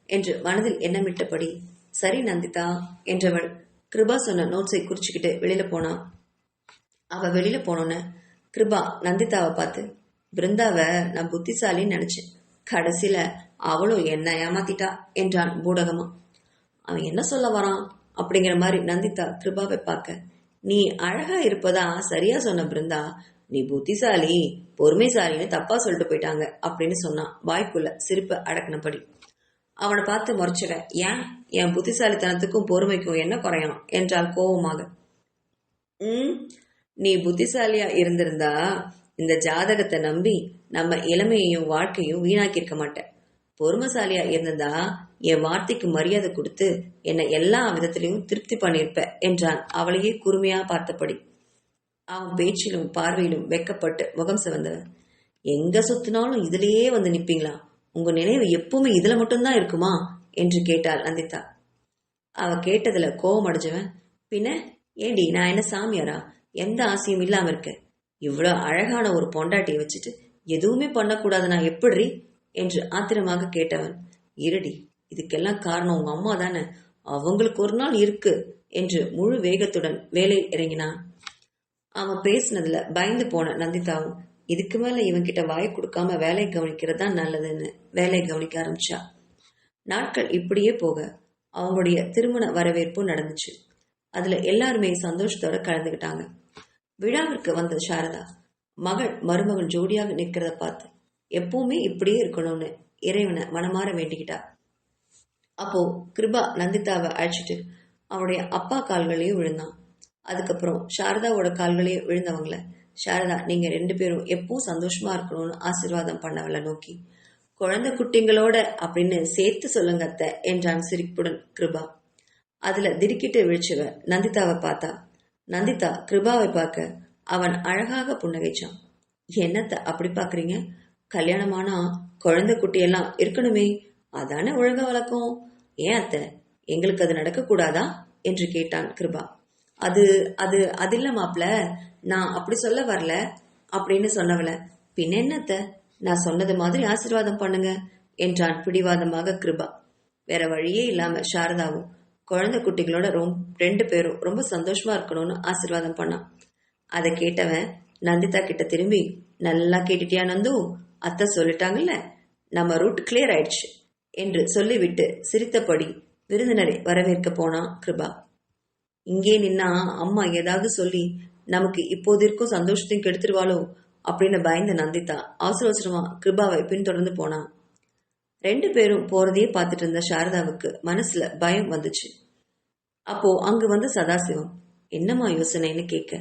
என்று மனதில் எண்ணமிட்டபடி சரி நந்திதா என்றவள் கிருபா சொன்ன நோட்ஸை குறிச்சுக்கிட்டு வெளியில போனா. அவ வெளியில போனோன்னு கிருபா நந்திதாவை பார்த்து, பிருந்தாவை நான் புத்திசாலின்னு நினைச்சேன், கடைசியில அவளும் என்ன ஏமாத்திட்டா என்றான் பூடகமா. அவன் என்ன சொல்ல வரான் அப்படிங்கிற மாதிரி நந்திதா கிருபாவை பார்க்க, நீ அழகா இருப்பதா சரியா சொன்ன பிருந்தா, நீ புத்திசாலி பொறுமைசாலின்னு தப்பா சொல்லிட்டு போயிட்டாங்க அப்படின்னு சொன்னான் வாய்ப்புள்ள சிரிப்பை அடக்கினபடி. அவனை பார்த்து முறைச்சிட, ஏன் என் புத்திசாலித்தனத்துக்கும் பொறுமைக்கும் என்ன குறையும் என்றால் கோபமாக. நீ புத்திசாலியா இருந்திருந்தா இந்த ஜாதகத்தை நம்பி நம்ம இளமையையும் வாழ்க்கையும் வீணாக்கியிருக்க மாட்டேன். பொறுமைசாலியா இருந்ததா என் வார்த்தைக்கு மரியாதை கொடுத்து என்னை எல்லா விதத்திலையும் திருப்தி பண்ணியிருப்ப என்றான் அவளையே குறுமையா பார்த்தபடி. அவன் பேச்சிலும் பார்வையிலும் வெக்கப்பட்டு முகம் சிவந்தவன், எங்க சுத்தினாலும் இதுலயே வந்து நிப்பீங்களா? உங்க நினைவு எப்பவுமே இதுல மட்டும்தான் இருக்குமா என்று கேட்டாள் நந்திதா. அவ கேட்டதுல கோபம் அடைஞ்சவன், பின்ன ஏண்டி நான் என்ன சாமியாரா? எந்த ஆசையும் இல்லாம இருக்க? இவ்வளவு அழகான ஒரு பொண்டாட்டியை வச்சுட்டு எதுவுமே பண்ணக்கூடாது நான் எப்படி என்று ஆத்திரமாக கேட்டவன், இருடி இதுக்கெல்லாம் காரணம் உங்க அம்மா தானே, அவங்களுக்கு ஒரு நாள் இருக்கு என்று முழு வேகத்துடன் வேலையில் இறங்கினான். அவன் பேசினதுல பயந்து போன நந்திதாவும் இதுக்கு மேல இவன்கிட்ட வாயை கொடுக்காம வேலையை கவனிக்கிறது தான் நல்லதுன்னு வேலையை கவனிக்க ஆரம்பிச்சா. நாட்கள் இப்படியே போக அவங்களுடைய திருமண வரவேற்பும் நடந்துச்சு. அதுல எல்லாருமே சந்தோஷத்தோட கலந்துக்கிட்டாங்க. விழாவிற்கு வந்த சாரதா மகள் மருமகன் ஜோடியாக நிற்கிறத பார்த்து எப்பவுமே இப்படியே இருக்கணும்னு இறைவனை மனமாற வேண்டிக்கிட்டா. அப்போ கிருபா நந்திதாவை அழைச்சிட்டு அவனுடைய அப்பா கால்களையும் விழுந்தான். அதுக்கப்புறம் சாரதாவோட கால்களையும் விழுந்தவங்கள, சாரதா நீங்க 2 பேரும் எப்பவும் சந்தோஷமா இருக்கணும்னு ஆசீர்வாதம் பண்ணவள நோக்கி, குழந்தை குட்டிங்களோட அப்படின்னு சேர்த்து சொல்லுங்க அத்தை என்றான் சிரிப்புடன் கிருபா. அதுல திடுக்கிட்டு விழிச்சவ நந்திதாவை பார்த்தா. நந்திதா கிருபாவை பார்க்க அவன் அழகாக புன்னகைச்சான். என்னத்த அப்படி பாக்குறீங்க? கல்யாணமானா குழந்தை குட்டியெல்லாம் இருக்கணுமே, அதானே ஒழுங்கா வளர்க்கும். ஏன் அத்தை, எங்களுக்கு அது நடக்க கூடாதா என்று கேட்டான் கிருபா. அது அது அது இல்ல மாப்ள, நான் அப்படி சொல்ல வரல அப்படின்னு சொன்னவள, பின்ன என்னத்த, நான் சொன்னது மாதிரி ஆசீர்வாதம் பண்ணுங்க என்றான் பிடிவாதமாக கிருபா. வேற வழியே இல்லாம சாரதாவும் குழந்தை குட்டிகளோட 2 பேரும் ரொம்ப சந்தோஷமா இருக்கணும்னு ஆசீர்வாதம் பண்ணான். அதை கேட்டவன் நந்திதா கிட்ட திரும்பி, நல்லா கேட்டுட்டியா நந்து, அத்தை சொல்லிட்டாங்கல்ல, நம்ம ரூட் கிளியர் ஆயிடுச்சு என்று சொல்லிவிட்டு சிரித்தபடி விருந்தினரை வரவேற்க போனான் கிருபா. இங்கே நின்னா அம்மா ஏதாவது சொல்லி நமக்கு இப்போதிருக்கும் சந்தோஷத்தையும் கெடுத்துருவாளோ அப்படின்னு பயந்த நந்திதா அவசர அவசரமா கிருபாவை பின்தொடர்ந்து போனான். 2 பேரும் போறதையே பார்த்துட்டு இருந்த சாரதாவுக்கு மனசுல பயம் வந்துச்சு. அப்போ அங்கு வந்து சதாசிவம், என்னம்மா யோசனைன்னு கேட்க,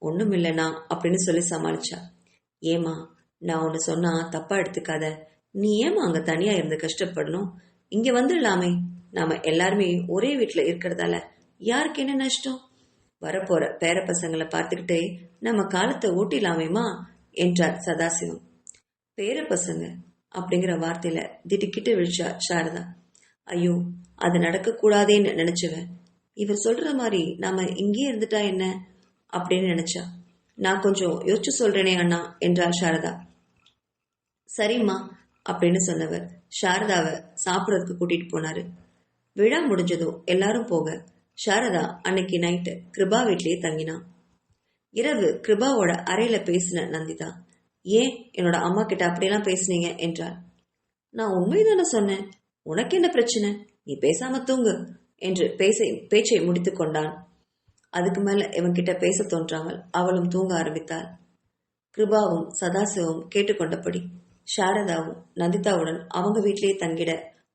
ஒண்ணும் இல்லைனா அப்படின்னு சொல்லி சமாளிச்சா. ஏமா, நான் ஒன்னு சொன்னா தப்பா எடுத்துக்காத, நீ ஏமா அங்க தனியா இருந்து கஷ்டப்படணும், இங்க வந்துடலாமே, நாம எல்லாருமே ஒரே வீட்டுல இருக்கிறதால யாருக்கு என்ன நஷ்டம், வரப்போற பேர பசங்களை பார்த்துக்கிட்டே நம்ம காலத்தை ஓட்டிடலாமேமா என்றார் சதாசிவம். பேர பசங்க அப்படிங்கிற வார்த்தையில திடுக்கிட்டு விழிச்சா சாரதா. ஐயோ, அது நடக்க கூடாதேன்னு நினைச்சவன், இவர் சொல்ற மாதிரி நாம இங்கே இருந்துட்டா என்ன அப்படின்னு நினைச்சா. நான் கொஞ்சம் யோசிச்சு சொல்றேனே அண்ணா என்றார் சாரதா. சரிம்மா அப்படின்னு சொன்னவர் சாரதாவை சாப்பிடறதுக்கு கூட்டிட்டு போனாரு. விழா முடிஞ்சதும் எல்லாரும் போக சாரதா அன்னைக்கு நைட்டு கிருபா வீட்லயே தங்கினான். இரவு கிருபாவோட அறையில பேசின நந்திதா, ஏன் என்னோட அம்மா கிட்ட அப்படியெல்லாம் பேசுனீங்க என்றாள். நான் உண்மைதானே சொன்னேன், உனக்கு என்ன பிரச்சனை, நீ பேசாம தூங்கு என்று பேச்சை முடித்து கொண்டான். அதுக்கு மேல இவன்கிட்ட பேச தோன்றாமல் அவளும் தூங்க ஆரம்பித்தாள். கிருபாவும் சதாசிவம் கேட்டுக்கொண்டபடி சாரதாவும் நந்திதாவுடன் அவங்க வீட்டிலேயே தங்கிட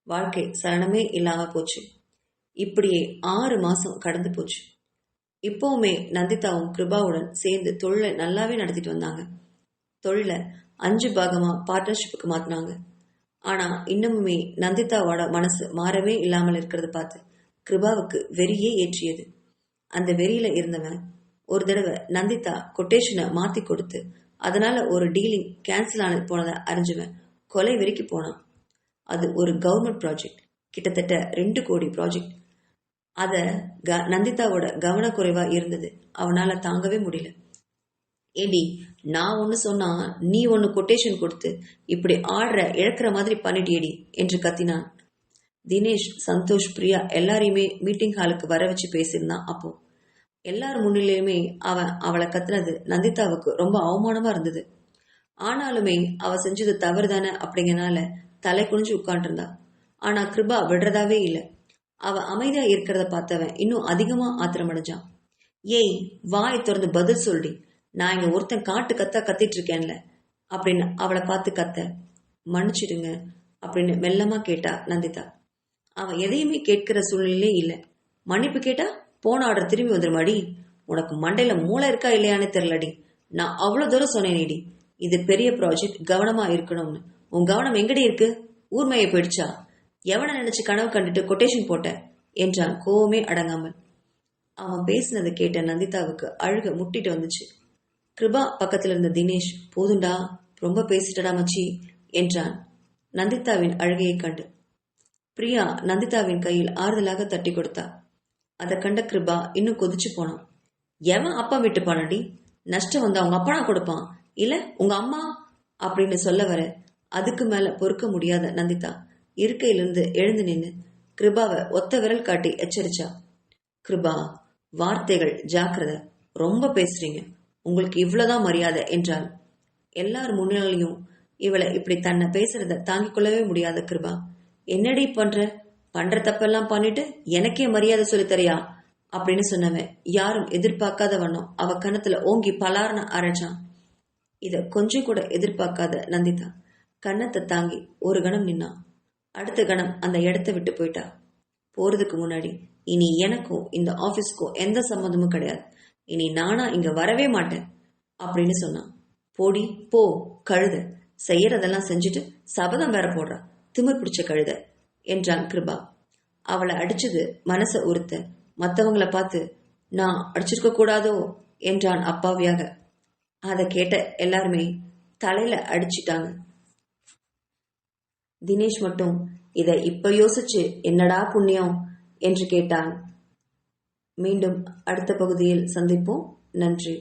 வாழ்க்கை சலனமே இல்லாம போச்சு. இப்படியே 6 மாசம் கடந்து போச்சு. இப்பவுமே நந்திதாவும் கிருபாவுடன் சேர்ந்து தொழிலை நல்லாவே நடத்திட்டு வந்தாங்க. தொழிலை 5 பாகமா பார்ட்னர்ஷிப்புக்கு மாத்தினாங்க. ஆனா இன்னமுமே நந்திதாவோட மனசு மாறவே இல்லாமல் இருக்கிறது பார்த்து கிருபாவுக்கு வெறியே ஏற்றியது. அந்த வெறியில இருந்தவன் ஒரு தடவை நந்திதா கொட்டேஷனை மாத்தி கொடுத்து அதனால ஒரு டீலிங் கேன்சல் ஆனது போனதை அறிஞ்சுவன் கொலை வெறிக்கு போனான். அது ஒரு கவர்மெண்ட் ப்ராஜெக்ட், கிட்டத்தட்ட 2 கோடி ப்ராஜெக்ட். அத நந்திதாவோட கவனக்குறைவா இருந்தது, அவனால தாங்கவே முடியல. ஏடி, நான் ஒன்னு சொன்னா நீ ஒன்னு கொட்டேஷன் கொடுத்து இப்படி ஆடுற இழக்கிற மாதிரி பண்ணிட்டியடி என்று கத்தினான். தினேஷ், சந்தோஷ், பிரியா எல்லாரையுமே மீட்டிங் ஹாலுக்கு வர வச்சு பேசியிருந்தான். அப்போ எல்லார் முன்னிலையுமே அவளை கத்துனது நந்திதாவுக்கு ரொம்ப அவமானமா இருந்தது. ஆனாலுமே அவ செஞ்சது தவறு தானே அப்படிங்கறனால தலை குனிஞ்சு உட்காண்டிருந்தா. ஆனா கிருபா விடுறதாவே இல்லை. அவ அமைதியா இருக்கிறத பார்த்தவன் இன்னும் அதிகமா ஆத்திரமடைஞ்சான். ஏய், வாய் திறந்து பதில் சொல்டி, நான் இங்க ஒருத்தன் காட்டு கத்திட்டு இருக்கேன்ல அப்படின்னு அவளை பார்த்து கத்த. மன்னிச்சிடுங்க அப்படின்னு மெல்லமா கேட்டா நந்திதா. அவன் எதையுமே கேட்கிற சூழ்நிலையே இல்லை. மன்னிப்பு கேட்டா போன ஆர்டர் திரும்பி வந்துருமாடி, உனக்கு மண்டையில மூளை இருக்கா இல்லையான்னு தெரியலடி, நான் அவ்வளவு தூரம் சொன்னேனேடி, இது பெரிய ப்ராஜெக்ட், கவனமா இருக்கணும்னு. உன் கவனம் எங்கடி இருக்கு, ஊர்மையை போயிடுச்சா, எவனை நினைச்சு கனவு கண்டுட்டு கொட்டேஷன் போட்ட என்றான் கோவமே அடங்காமல். அவன் பேசினதை கேட்ட நந்திதாவுக்கு அழுக முட்டிட்டு வந்துச்சு. கிருபா பக்கத்துல இருந்த தினேஷ், போதுண்டா, ரொம்ப பேசிட்டடா மச்சி என்றான் நந்திதாவின் அழுகையை கண்டு. பிரியா நந்திதாவின் கையில் ஆறுதலாக தட்டி கொடுத்தா. அதை கண்ட கிருபா இன்னும் கொதிச்சு போனான். எவன் அப்பா விட்டு போனடி, நஷ்டம் வந்தா அவங்க அப்பனா கொடுப்பான், இல்ல உங்க அம்மா அப்படின்னு சொல்ல வர அதுக்கு மேல பொறுக்க முடியாத நந்திதா இருக்கையிலிருந்து எழுந்து நின்று கிருபாவை ஒத்த விரல் காட்டி எச்சரிச்சா. கிருபா, வார்த்தைகள் ஜாக்கிரதை, ரொம்ப பேசுறீங்க, உங்களுக்கு இவ்வளவுதான் மரியாதை என்றாள். எல்லார் முன்னிலையும் இவளை இப்படி தன்னை பேசுறத தாங்கிக் கொள்ளவே முடியாத கிருபா. என்னடி பண்ற தப்பெல்லாம் பண்ணிட்டு எனக்கே மரியாதை சொல்லித்தரியா அப்படின்னு சொன்னவன் யாரும் எதிர்பார்க்காத வண்ணம் அவ கணத்துல ஓங்கி பலார்னு அரைச்சான். இத கொஞ்சம் கூட எதிர்பார்க்காத நந்திதா கன்னத்தை தாங்கி ஒரு கணம் நின்னான். அடுத்த கணம் அந்த இடத்த விட்டு போயிட்டா. போறதுக்கு முன்னாடி, இனி எனக்கும் இந்த ஆபீஸ்க்கும் எந்த சம்மந்தமும் கிடையாது, இனி நானா இங்க வரவே மாட்டேன் அப்படின்னு சொன்னான். போடி போ கழுத, செய்யறதெல்லாம் செஞ்சுட்டு சபதம் வேற போடுறா, திமிர் பிடிச்ச கழுத என்றான் கிருபா. அவளை அடிச்சது மனச உறுத்த மற்றவங்களை பார்த்து நான் அடிச்சிருக்க கூடாதோ என்றான் அப்பாவியாக. அதை கேட்ட எல்லாருமே தலையில அடிச்சிட்டாங்க. தினேஷ் மட்டும் இதை இப்ப யோசிச்சு என்னடா புண்ணியம் என்று கேட்டான். மீண்டும் அடுத்த பகுதியில் சந்திப்போம். நன்றி.